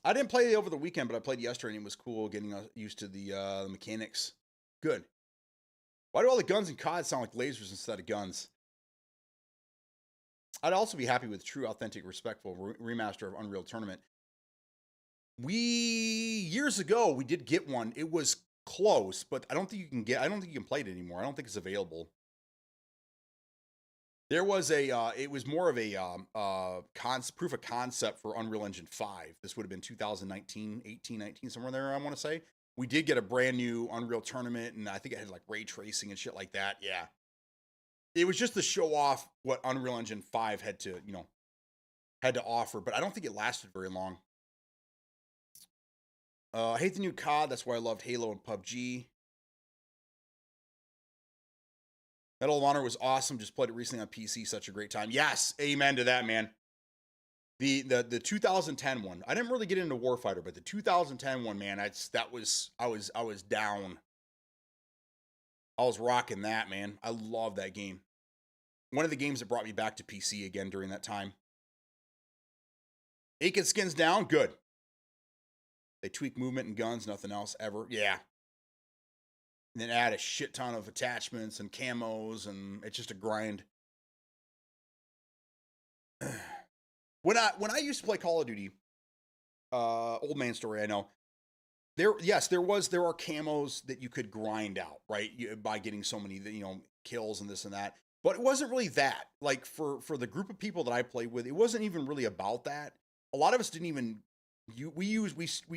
I didn't play it over the weekend, but I played yesterday and it was cool getting used to the mechanics. Good. Why do all the guns in COD sound like lasers instead of guns? I'd also be happy with true, authentic, respectful remaster of Unreal Tournament. Years ago, we did get one. It was close, but I don't think you can play it anymore. I don't think it's available. There was a, it was more of a proof of concept for Unreal Engine 5. This would have been 2019, 18, 19, somewhere there, I want to say. We did get a brand new Unreal tournament, and I think it had like ray tracing and shit like that. Yeah. It was just to show off what Unreal Engine 5 had to, had to offer, but I don't think it lasted very long. I hate the new COD. That's why I loved Halo and PUBG. Medal of Honor was awesome. Just played it recently on PC. Such a great time. Yes, amen to that, man. The 2010 one. I didn't really get into Warfighter, but the 2010 one, man, I was down. I was rocking that, man. I love that game. One of the games that brought me back to PC again during that time. Aiken skins down, good. They tweak movement and guns, nothing else ever. Yeah. And then add a shit ton of attachments and camos, and it's just a grind. When I used to play Call of Duty, old man story, I know. There are camos that you could grind out, right? By getting so many, kills and this and that. But it wasn't really that. Like for the group of people that I played with, it wasn't even really about that. A lot of us didn't even. We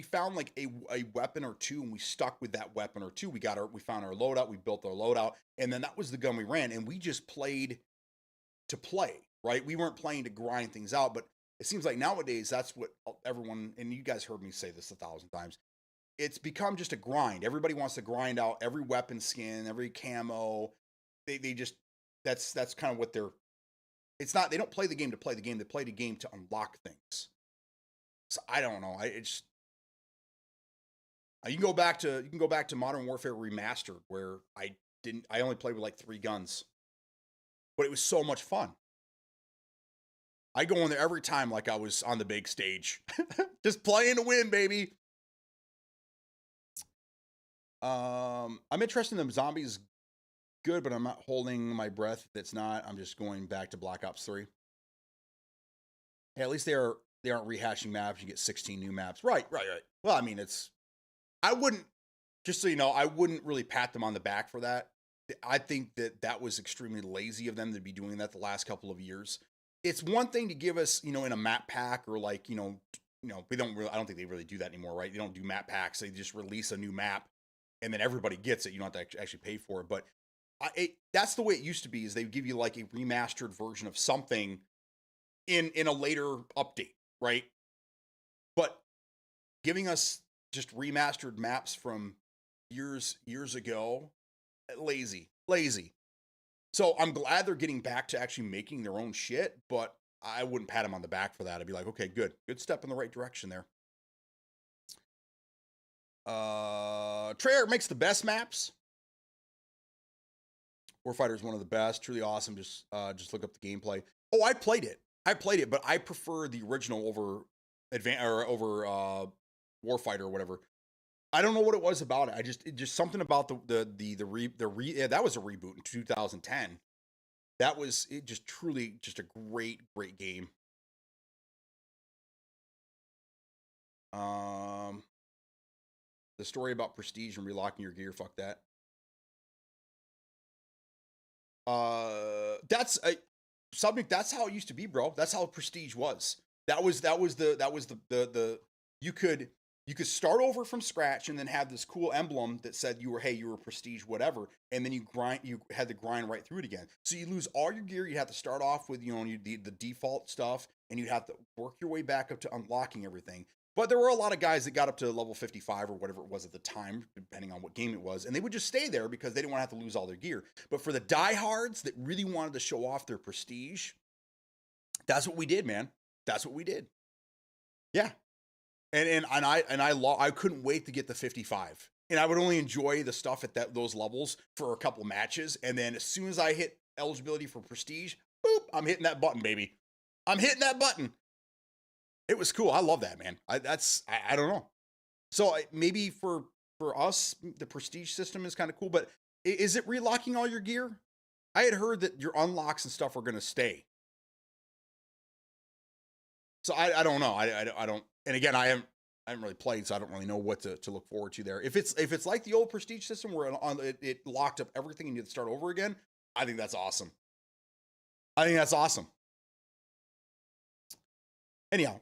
found like a weapon or two, and we stuck with that weapon or two. We found our loadout, we built our loadout, and then that was the gun we ran, and we just played to play, right? We weren't playing to grind things out, but it seems like nowadays that's what everyone, and you guys heard me say this 1,000 times, it's become just a grind. Everybody wants to grind out every weapon skin, every camo. They just that's kind of what they're. It's not. They don't play the game to play the game. They play the game to unlock things. So I don't know. You can go back to Modern Warfare Remastered, where I only played with like 3 guns, but it was so much fun. I go in there every time like I was on the big stage, just playing to win, baby. I'm interested in the zombies. Good, but I'm not holding my breath. If it's not, I'm just going back to Black Ops 3. Hey, at least they aren't rehashing maps. You get 16 new maps. Right. Well, I mean, I wouldn't, just so you know, I wouldn't really pat them on the back for that. I think that was extremely lazy of them to be doing that the last couple of years. It's one thing to give us, in a map pack, or like, we don't really, I don't think they really do that anymore, right? They don't do map packs. They just release a new map and then everybody gets it. You don't have to actually pay for it. But that's the way it used to be, is they would give you like a remastered version of something in a later update, right? But giving us just remastered maps from years ago, lazy. So I'm glad they're getting back to actually making their own shit, but I wouldn't pat them on the back for that. I'd be like, okay, good step in the right direction there. Treyarch makes the best maps. Warfighter is one of the best, truly awesome. Just look up the gameplay. Oh, I played it, but I prefer the original over Warfighter or whatever. I don't know what it was about it. It just something about that was a reboot in 2010. That was truly just a great game. The story about Prestige and relocking your gear, fuck that. That's how it used to be, bro. That's how Prestige was. You could start over from scratch and then have this cool emblem that said you were Prestige whatever, and then you had to grind right through it again. So you lose all your gear. You have to start off with the default stuff, and you have to work your way back up to unlocking everything. But there were a lot of guys that got up to level 55 or whatever it was at the time, depending on what game it was, and they would just stay there because they didn't want to have to lose all their gear. But for the diehards that really wanted to show off their prestige, that's what we did, man. That's what we did. Yeah. And I couldn't wait to get the 55. And I would only enjoy the stuff at those levels for a couple matches. And then as soon as I hit eligibility for prestige, boop, I'm hitting that button, baby. I'm hitting that button. It was cool. I love that, man. I don't know. So maybe for us, the prestige system is kind of cool, but is it relocking all your gear? I had heard that your unlocks and stuff are going to stay. So I don't know. I don't. And again, I haven't really played, so I don't really know what to look forward to there. If it's like the old prestige system where it locked up everything and you had to start over again, I think that's awesome. I think that's awesome. Anyhow,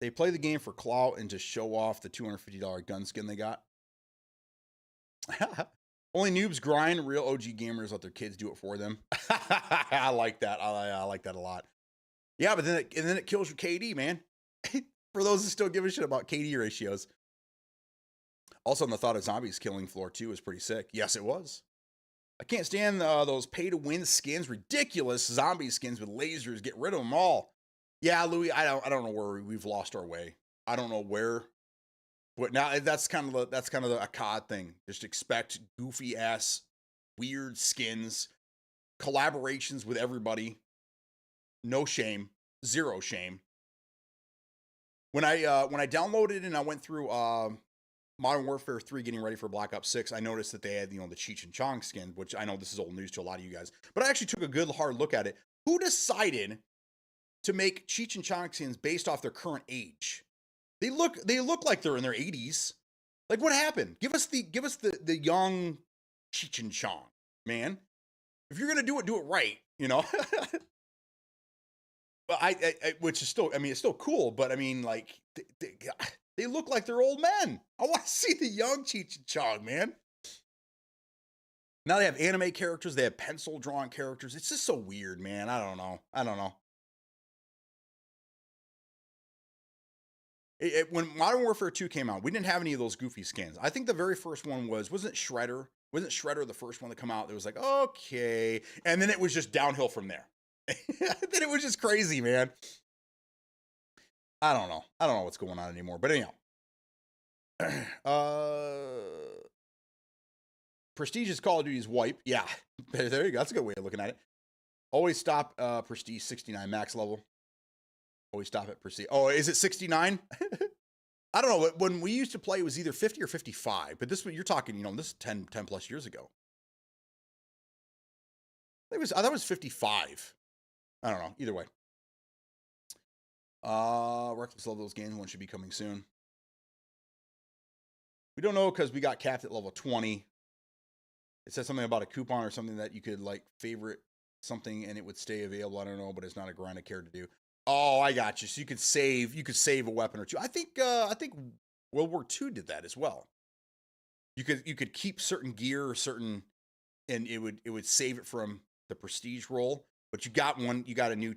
they play the game for clout and to show off the $250 gun skin they got. Only noobs grind. Real OG gamers let their kids do it for them. I like that. I like that a lot. Yeah, but then it kills your KD, man. For those who still give a shit about KD ratios. Also, the thought of zombies killing floor 2 is pretty sick. Yes, it was. I can't stand those pay-to-win skins. Ridiculous zombie skins with lasers. Get rid of them all. Yeah, Louis, I don't know where we've lost our way. I don't know where. But now that's kind of a COD thing. Just expect goofy ass, weird skins, collaborations with everybody. No shame, zero shame. When I downloaded and I went through Modern Warfare 3 getting ready for Black Ops 6, I noticed that they had, the Cheech and Chong skin, which I know this is old news to a lot of you guys, but I actually took a good hard look at it. Who decided to make Cheech and Chong skins based off their current age? They look like they're in their 80s. Like, what happened? Give us the young Cheech and Chong, man. If you're gonna do it right, But which is still, it's still cool, but like they look like they're old men. I want to see the young Cheech and Chong, man. Now they have anime characters, they have pencil drawn characters. It's just so weird, man. I don't know. When Modern Warfare 2 came out, we didn't have any of those goofy skins. I think the very first one wasn't Shredder? Wasn't Shredder the first one to come out? It was like, okay. And then it was just downhill from there. Then it was just crazy, man. I don't know what's going on anymore. But anyhow. Prestige's Call of Duty's wipe. Yeah. There you go. That's a good way of looking at it. Always stop Prestige 69 max level. Always stop at Prestige. Oh, is it 69? I don't know. When we used to play, it was either 50 or 55. But this one, you're talking, this is 10 plus years ago. I thought it was 55. I don't know. Either way. Reckless love those games. One should be coming soon. We don't know because we got capped at level 20. It said something about a coupon or something that you could favorite something and it would stay available. I don't know, but it's not a grind I care to do. Oh, I got you. So you could save a weapon or two. I think World War II did that as well. You could keep certain gear or certain, and it would save it from the prestige roll. But you got a new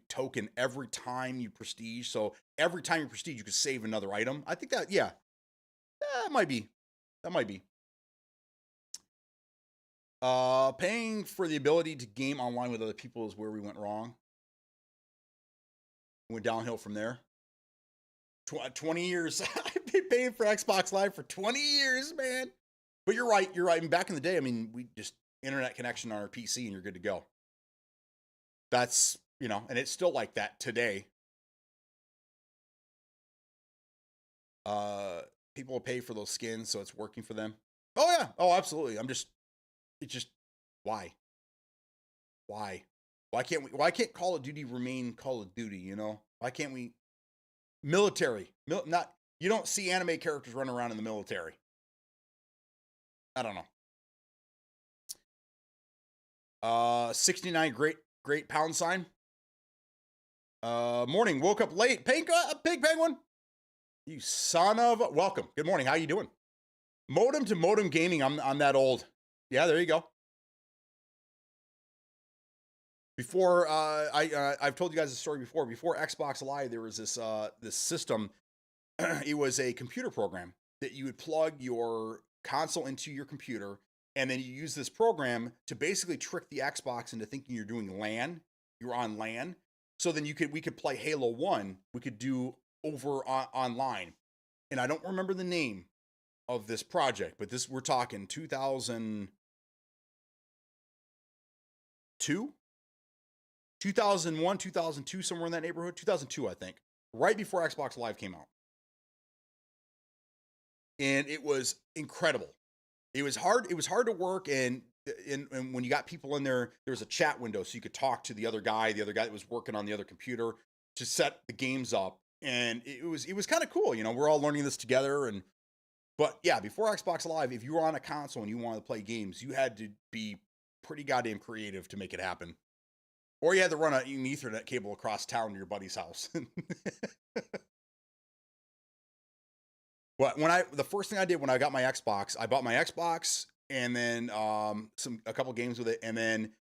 token every time you prestige. So every time you prestige, you could save another item. I think that that might be. Paying for the ability to game online with other people is where we went wrong. Went downhill from there. 20 years. I've been paying for Xbox Live for 20 years, man. But you're right. And back in the day, we just internet connection on our PC and you're good to go. That's, and it's still like that today. People will pay for those skins, so it's working for them. Oh yeah. Oh, absolutely. Why? Why can't Call of Duty remain Call of Duty, Why can't we military? You don't see anime characters running around in the military. I don't know. 69 great pound sign. Morning, woke up late. Pink Penguin. You son of a, welcome. Good morning. How you doing? Modem to modem gaming. I'm that old. Yeah, there you go. Before I've told you guys the story before. Before Xbox Live, there was this system. It was a computer program that you would plug your console into your computer, and then you use this program to basically trick the Xbox into thinking you're doing LAN. You're on LAN, so then we could play Halo 1. We could do over online, and I don't remember the name of this project, but we're talking 2002. 2001, 2002, somewhere in that neighborhood. 2002, I think. Right before Xbox Live came out. And it was incredible. It was hard to work, and when you got people in there was a chat window so you could talk to the other guy that was working on the other computer to set the games up. And it was kind of cool, we're all learning this together. But yeah, before Xbox Live, if you were on a console and you wanted to play games, you had to be pretty goddamn creative to make it happen. Or you had to run an Ethernet cable across town to your buddy's house. But the first thing I did when I got my Xbox, I bought my Xbox and then a couple games with it, and then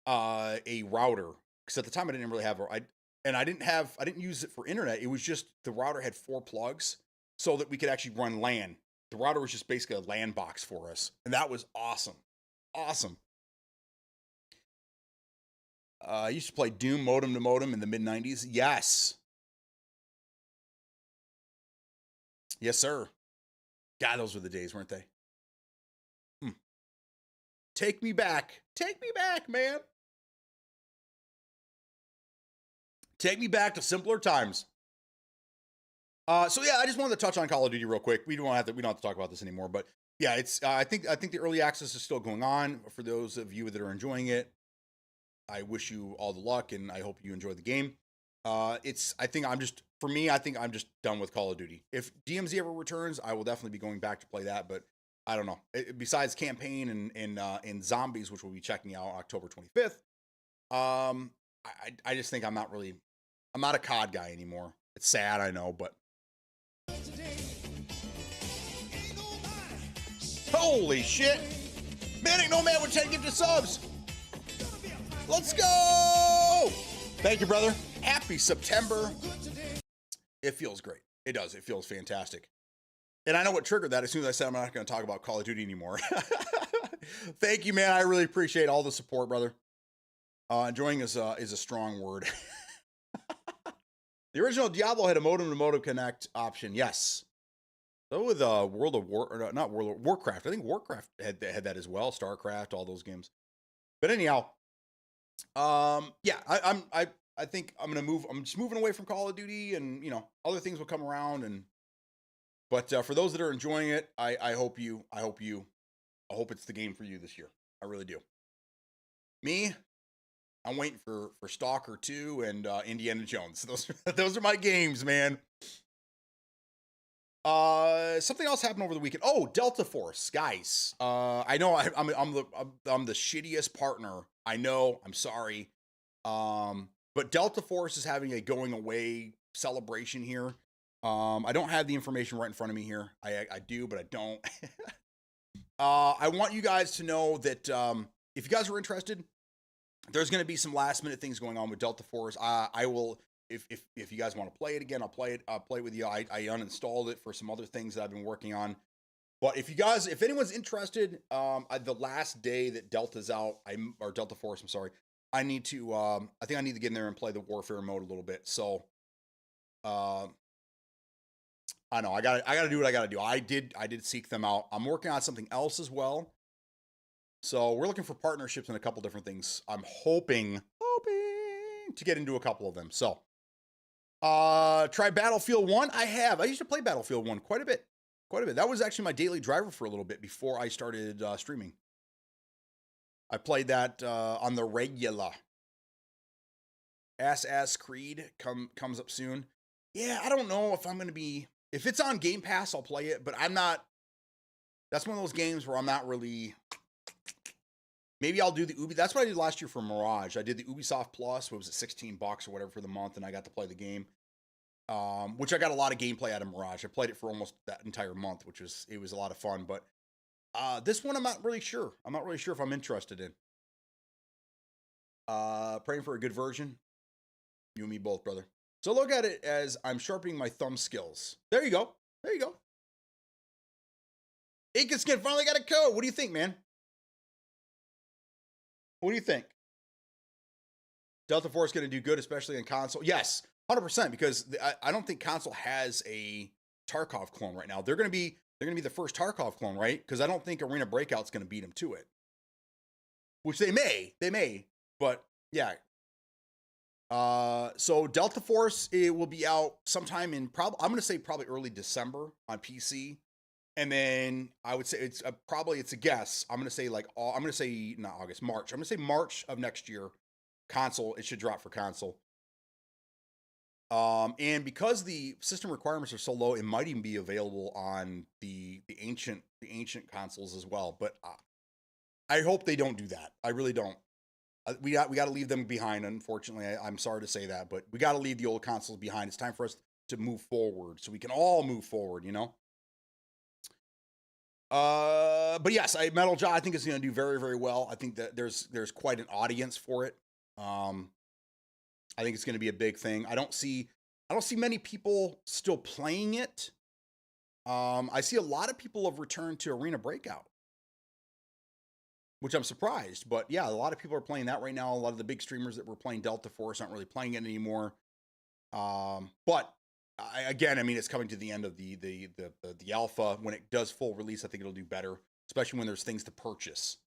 a router, because at the time I didn't really have I didn't use it for internet. It was just the router had 4 plugs so that we could actually run LAN. The router was just basically a LAN box for us, and that was awesome. Awesome. I used to play Doom modem to modem in the mid-90s. Yes. Yes, sir. God, those were the days, weren't they? Take me back. Take me back, man. Take me back to simpler times. So yeah, I just wanted to touch on Call of Duty real quick. We don't have to talk about this anymore, but yeah, it's I think the early access is still going on. For those of you that are enjoying it, I wish you all the luck, and I hope you enjoy the game. I think I'm just done with Call of Duty. If DMZ ever returns, I will definitely be going back to play that, but I don't know. Besides campaign and zombies, which we'll be checking out October 25th, I just think I'm not a COD guy anymore. It's sad, I know, but holy shit! Manic Nomad with 10 gifted subs. Let's go! Thank you, brother. Happy September. It feels great. It does. It feels fantastic. And I know what triggered that as soon as I said I'm not going to talk about Call of Duty anymore. Thank you, man. I really appreciate all the support, brother. Enjoying is a strong word. The original Diablo had a modem-to-modem connect option. Yes. So with Warcraft. I think Warcraft had that as well. StarCraft, all those games. But anyhow, yeah, I think I'm gonna move. I'm just moving away from Call of Duty, and other things will come around. But for those that are enjoying it, I hope it's the game for you this year. I really do. Me, I'm waiting for Stalker 2 and Indiana Jones. Those are my games, man. Something else happened over the weekend. Oh, Delta Force, guys. I know I'm the shittiest partner. I know. I'm sorry. But Delta Force is having a going away celebration here. I don't have the information right in front of me here. I do, but I don't. I want you guys to know that if you guys are interested, there's going to be some last minute things going on with Delta Force. I will, if you guys want to play it again, I'll play it with you. I uninstalled it for some other things that I've been working on. But if anyone's interested, the last day that Delta's out, or Delta Force, I'm sorry, I think I need to get in there and play the warfare mode a little bit. So, I know I got to do what I got to do. I did seek them out. I'm working on something else as well. So we're looking for partnerships in a couple different things. I'm hoping to get into a couple of them. So, try Battlefield 1. I used to play Battlefield 1 quite a bit. That was actually my daily driver for a little bit before I started streaming. I played that on the regular. Assassin's Creed comes up soon. Yeah, I don't know if I'm going to be... If it's on Game Pass, I'll play it, but I'm not... That's one of those games where I'm not really... Maybe I'll do the Ubi... That's what I did last year for Mirage. I did the Ubisoft Plus, what was it, $16 or whatever for the month, and I got to play the game. Which I got a lot of gameplay out of Mirage. I played it for almost that entire month, it was a lot of fun, but this one I'm not really sure. I'm not really sure if I'm interested in. Praying for a good version. You and me both, brother. So look at it as I'm sharpening my thumb skills. There you go. There you go. Ink and Skin finally got a code. What do you think, man? What do you think? Delta Force going to do good, especially in console? Yes, 100%, because I don't think console has a Tarkov clone right now. They're going to be the first Tarkov clone, right? Because I don't think Arena Breakout's going to beat them to it. Which they may, but yeah. So Delta Force, it will be out sometime in I'm going to say probably early December on PC. And then I would say it's a guess. I'm going to say not August, March. I'm going to say March of next year. Console, it should drop for console. And because the system requirements are so low, it might even be available on the ancient consoles as well. But I hope they don't do that. I really don't. We got to leave them behind. Unfortunately, I'm sorry to say that, but we got to leave the old consoles behind. It's time for us to move forward, so we can all move forward. You know. But yes, Metal Jaw I think is going to do very, very well. I think that there's quite an audience for it. I think it's going to be a big thing. I don't see many people still playing it. I see a lot of people have returned to Arena Breakout, which I'm surprised. But yeah, a lot of people are playing that right now. A lot of the big streamers that were playing Delta Force aren't really playing it anymore. But again, I mean, it's coming to the end of the alpha. When it does full release, I think it'll do better, especially when there's things to purchase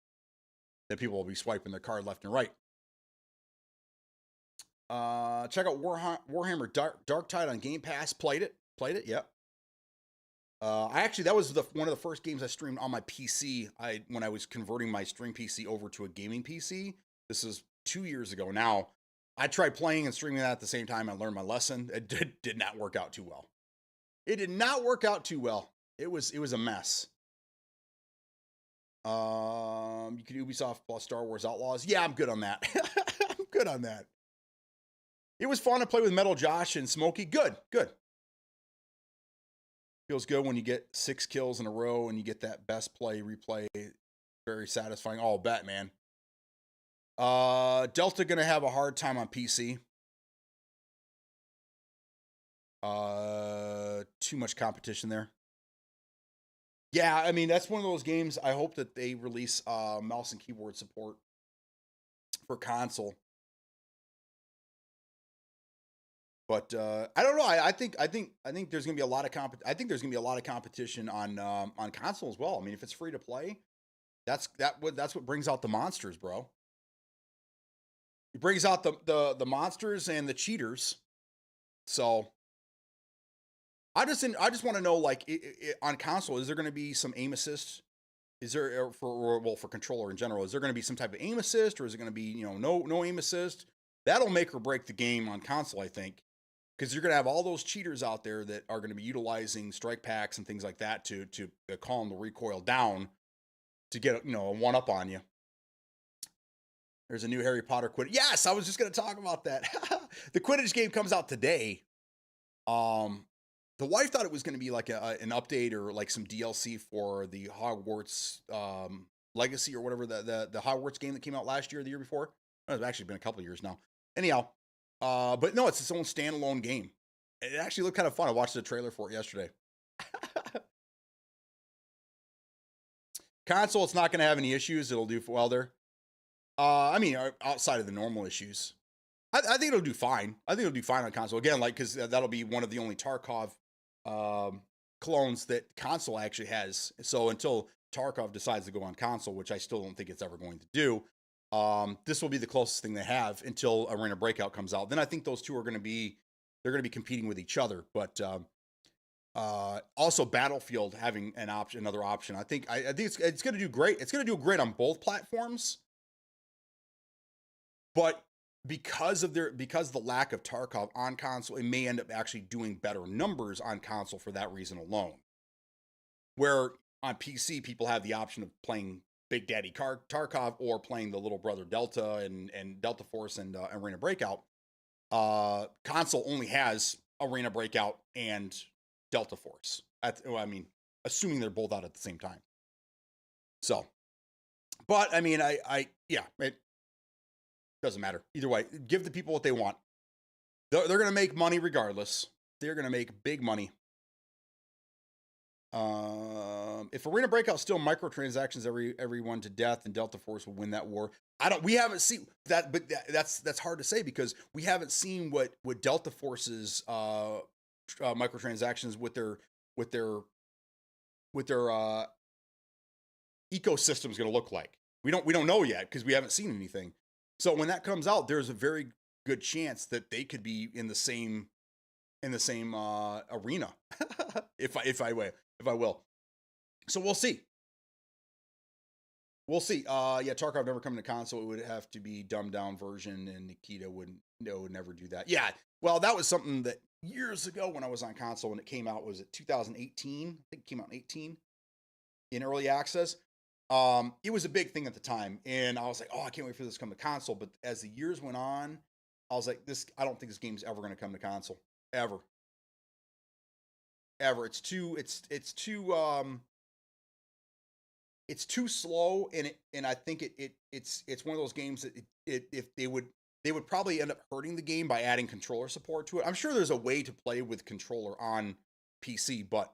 that people will be swiping their card left and right. Check out Warhammer Dark Tide on Game Pass. Played it. Yep. That was one of the first games I streamed on my PC. When I was converting my stream PC over to a gaming PC. This is 2 years ago now. I tried playing and streaming that at the same time. I learned my lesson. It did not work out too well. It did not work out too well. It was a mess. You could Ubisoft plus Star Wars Outlaws. Yeah, I'm good on that. I'm good on that. It was fun to play with Metal Josh and Smokey. Good. Feels good when you get 6 kills in a row and you get that best play replay. Very satisfying. Oh, bet, man. Delta gonna have a hard time on PC. Too much competition there. Yeah, I mean, that's one of those games. I hope that they release mouse and keyboard support for console. But I don't know. I think there's gonna be a lot of competition on console as well. I mean, if it's free to play, that's what brings out the monsters, bro. It brings out the monsters and the cheaters. So I just want to know, like, on console, is there going to be some aim assist? Is there for controller in general? Is there going to be some type of aim assist, or is it going to be no aim assist? That'll make or break the game on console, I think, because you're going to have all those cheaters out there that are going to be utilizing strike packs and things like that to calm the recoil down to get a one up on you. There's a new Harry Potter Quidditch. Yes, I was just going to talk about that. The Quidditch game comes out today. The wife thought it was going to be like an update or like some DLC for the Hogwarts Legacy or whatever, the Hogwarts game that came out last year or the year before. It's actually been a couple of years now. Anyhow, but no, it's its own standalone game. It actually looked kind of fun. I watched the trailer for it yesterday. Console, it's not going to have any issues. It'll do well there. I mean, outside of the normal issues, I think it'll do fine. I think it'll do fine on console. Again, like, because that'll be one of the only Tarkov clones that console actually has. So until Tarkov decides to go on console, which I still don't think it's ever going to do, this will be the closest thing they have until Arena Breakout comes out. Then I think those two are going to be competing with each other. But also Battlefield having another option. I think it's going to do great. It's going to do great on both platforms. But because of the lack of Tarkov on console, it may end up actually doing better numbers on console for that reason alone. Where on PC, people have the option of playing Big Daddy Tarkov or playing the little brother Delta and Delta Force and Arena Breakout. Console only has Arena Breakout and Delta Force. I mean, assuming they're both out at the same time. So, but I mean, it doesn't matter. Either way, give the people what they want. They're going to make money regardless. They're going to make big money. If Arena Breakout still microtransactions everyone to death, and Delta Force will win that war. We haven't seen that, but that's hard to say because we haven't seen what Delta Force's microtransactions with their ecosystem is going to look like. We don't know yet because we haven't seen anything. So when that comes out, there's a very good chance that they could be in the same arena, if I will. So we'll see. Yeah, Tarkov never coming to console. It would have to be dumbed down version, and Nikita would never do that. Yeah, well, that was something that years ago when I was on console when it came out, was it 2018? I think it came out in 18 in early access. It was a big thing at the time, and I was like, oh, I can't wait for this to come to console. But as the years went on, I was like, I don't think this game's ever going to come to console, ever. It's too slow, and I think it's one of those games that if they would probably end up hurting the game by adding controller support to it. I'm sure there's a way to play with controller on PC, but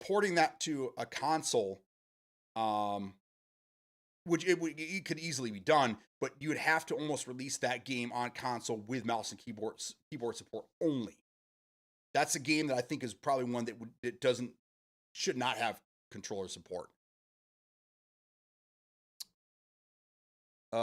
porting that to a console, which it could easily be done, but you would have to almost release that game on console with mouse and keyboard support only. That's a game that I think is probably one that should not have controller support. And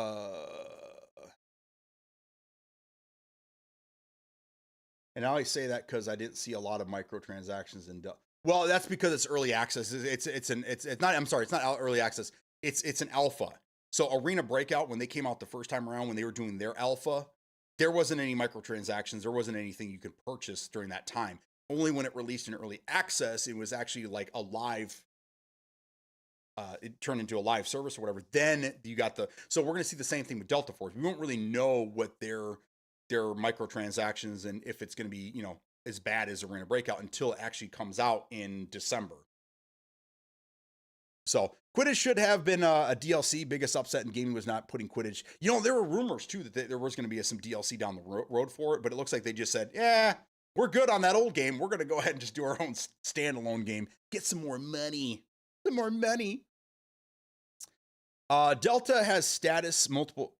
I always say that because I didn't see a lot of microtransactions in well, that's because it's early access. It's not. I'm sorry, it's not early access. It's an alpha. So Arena Breakout, when they came out the first time around, when they were doing their alpha, there wasn't any microtransactions. There wasn't anything you could purchase during that time. Only when it released in early access, it was actually like a live. It turned into a live service or whatever. Then you got so we're going to see the same thing with Delta Force. We won't really know what their microtransactions and if it's going to be, as bad as Arena Breakout until it actually comes out in December. So Quidditch should have been a DLC. Biggest upset in gaming was not putting Quidditch. There were rumors too that there was going to be some DLC down the road for it, but it looks like they just said, yeah, we're good on that old game. We're going to go ahead and just do our own standalone game. Get some more money. Delta has states multiple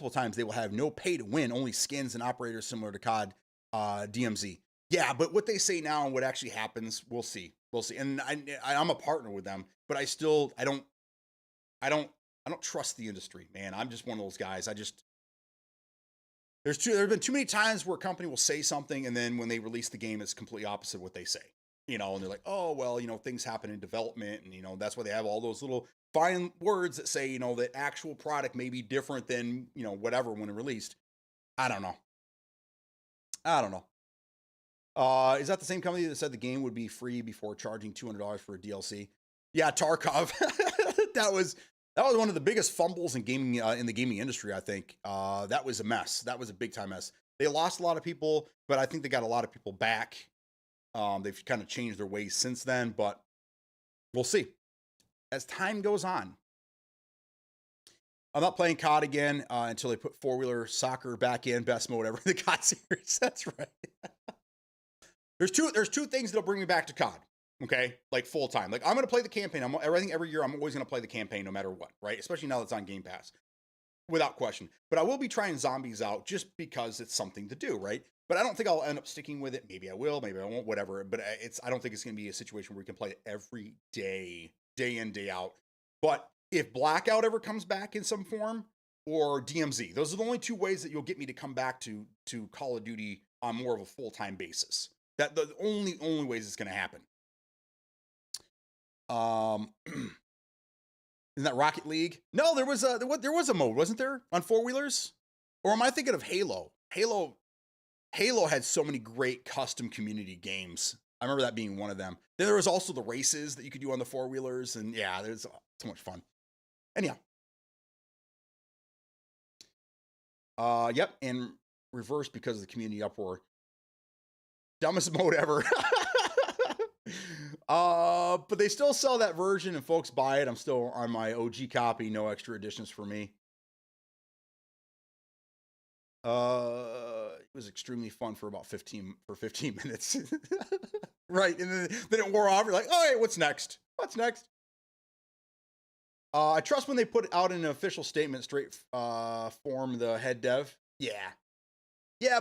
times. They will have no pay to win, only skins and operators similar to COD, DMZ. Yeah, but what they say now and what actually happens, we'll see. And I'm a partner with them, but I don't trust the industry, man. I'm just one of those guys. There have been too many times where a company will say something and then when they release the game, it's completely opposite of what they say. And they're like, oh, well, things happen in development. And, that's why they have all those little fine words that say, that actual product may be different than, whatever when it released. I don't know. Is that the same company that said the game would be free before charging $200 for a DLC? Yeah, Tarkov. That was one of the biggest fumbles in gaming, in the gaming industry, I think. That was a mess. That was a big time mess. They lost a lot of people, but I think they got a lot of people back. They've kind of changed their ways since then, but we'll see as time goes on. I'm not playing COD again until they put four-wheeler soccer back in best mode ever in the COD series. That's right. There's two things that'll bring me back to COD. Okay, like full time. Like I'm gonna play the campaign. Every year I'm always gonna play the campaign no matter what, right? Especially now that it's on Game Pass, without question. But I will be trying zombies out just because it's something to do, right? But I don't think I'll end up sticking with it. Maybe I will, maybe I won't, whatever. But I don't think it's going to be a situation where we can play it every day, day in, day out. But if Blackout ever comes back in some form, or DMZ, those are the only two ways that you'll get me to come back to Call of Duty on more of a full-time basis. That the only ways it's going to happen. Isn't that Rocket League? No, there was a mode, wasn't there, on four-wheelers? Or am I thinking of Halo? Halo had so many great custom community games. I remember that being one of them. Then there was also the races that you could do on the four-wheelers, and yeah, there's so much fun. Anyhow. Yep, and reverse because of the community uproar. Dumbest mode ever. But they still sell that version and folks buy it. I'm still on my OG copy, no extra additions for me. It was extremely fun for about 15 minutes. Right, and then it wore off. You're like, oh, hey, what's next? I trust when they put out an official statement straight from the head dev. Yeah,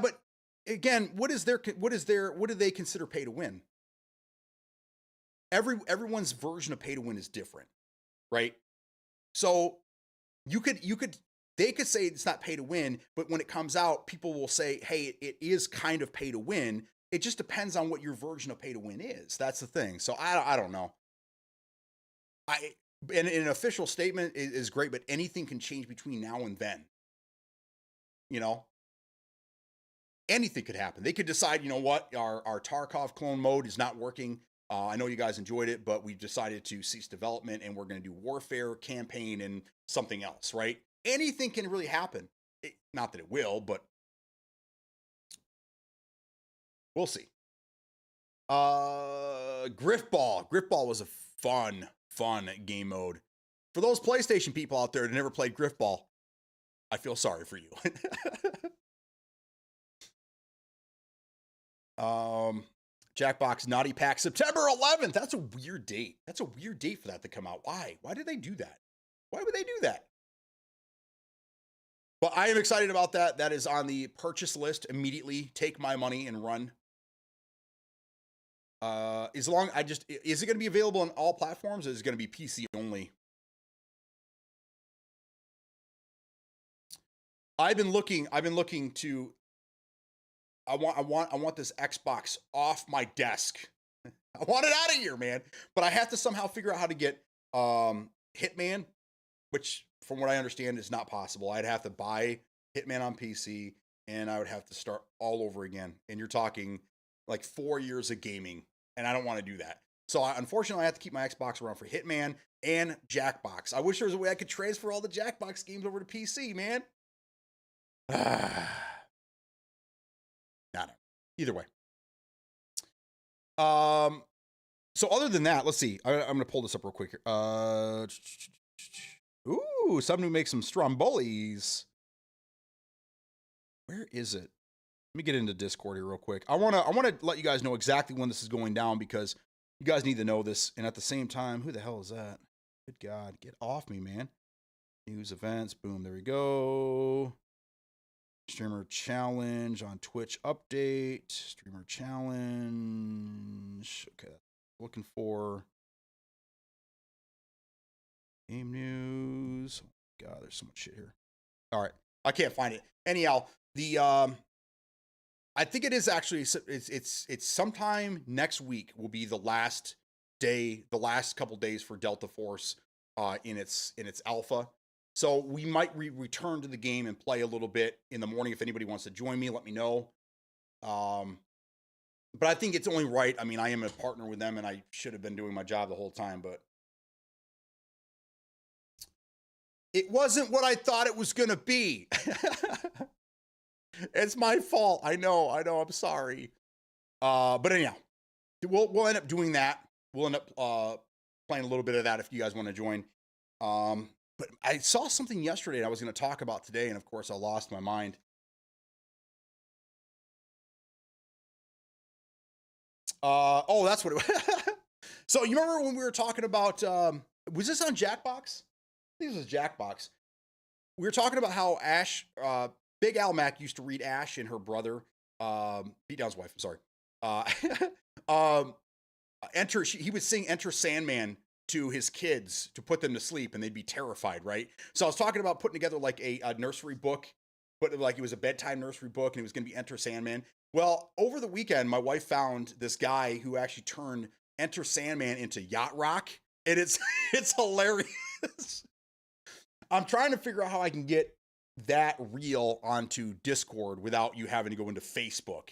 but again, what do they consider pay to win? Everyone's version of pay to win is different, right? So they could say it's not pay to win, but when it comes out, people will say, hey, it is kind of pay to win. It just depends on what your version of pay to win is. That's the thing. So I don't know. And an official statement is great, but anything can change between now and then. Anything could happen. They could decide, you know what, our Tarkov clone mode is not working. I know you guys enjoyed it, but we've decided to cease development and we're going to do warfare, campaign, and something else, right? Anything can really happen. Not that it will, but we'll see. Griffball. Griffball was a fun game mode. For those PlayStation people out there that never played Griffball, I feel sorry for you. Jackbox Naughty Pack, September 11th. That's a weird date. That's a weird date for that to come out. Why? Why did they do that? Why would they do that? But I am excited about that. That is on the purchase list immediately. Take my money and run. Is it going to be available on all platforms, or is it going to be PC only? I've been looking to I want this Xbox off my desk. I want it out of here, man. But I have to somehow figure out how to get Hitman, which from what I understand is not possible. I'd have to buy Hitman on PC and I would have to start all over again. And you're talking like 4 years of gaming, and I don't want to do that. So unfortunately, I have to keep my Xbox around for Hitman and Jackbox. I wish there was a way I could transfer all the Jackbox games over to PC, man. Not either way. So other than that, let's see. I'm gonna pull this up real quick here. Ooh, somebody make some Strombolis. Where is it? Let me get into Discord here real quick. I wanna let you guys know exactly when this is going down, because you guys need to know this. And at the same time, who the hell is that? Good God, get off me, man. News events, boom, there we go. Streamer challenge on Twitch update. Streamer challenge. Okay, looking for game news. Oh God, there's so much shit here. All right, I can't find it. Anyhow, the I think it is actually it's sometime next week will be the last day, the last couple days for Delta Force in its alpha. So we might return to the game and play a little bit in the morning. If anybody wants to join me, let me know. But I think it's only right. I mean, I am a partner with them and I should have been doing my job the whole time, but it wasn't what I thought it was going to be. It's my fault. I know. I'm sorry. But anyhow, we'll end up doing that. We'll end up playing a little bit of that if you guys want to join. But I saw something yesterday that I was going to talk about today, and of course I lost my mind. Oh, that's what it was. So you remember when we were talking about, was this on Jackbox? I think this was Jackbox. We were talking about how Ash, Big Al Mac used to read Ash and her brother, Beatdown's wife, I'm sorry. He would sing Enter Sandman to his kids to put them to sleep, and they'd be terrified, right? So I was talking about putting together like a nursery book, but like it was a bedtime nursery book, and it was going to be Enter Sandman. Well, over the weekend, my wife found this guy who actually turned Enter Sandman into Yacht Rock, and it's hilarious. I'm trying to figure out how I can get that reel onto Discord without you having to go into Facebook.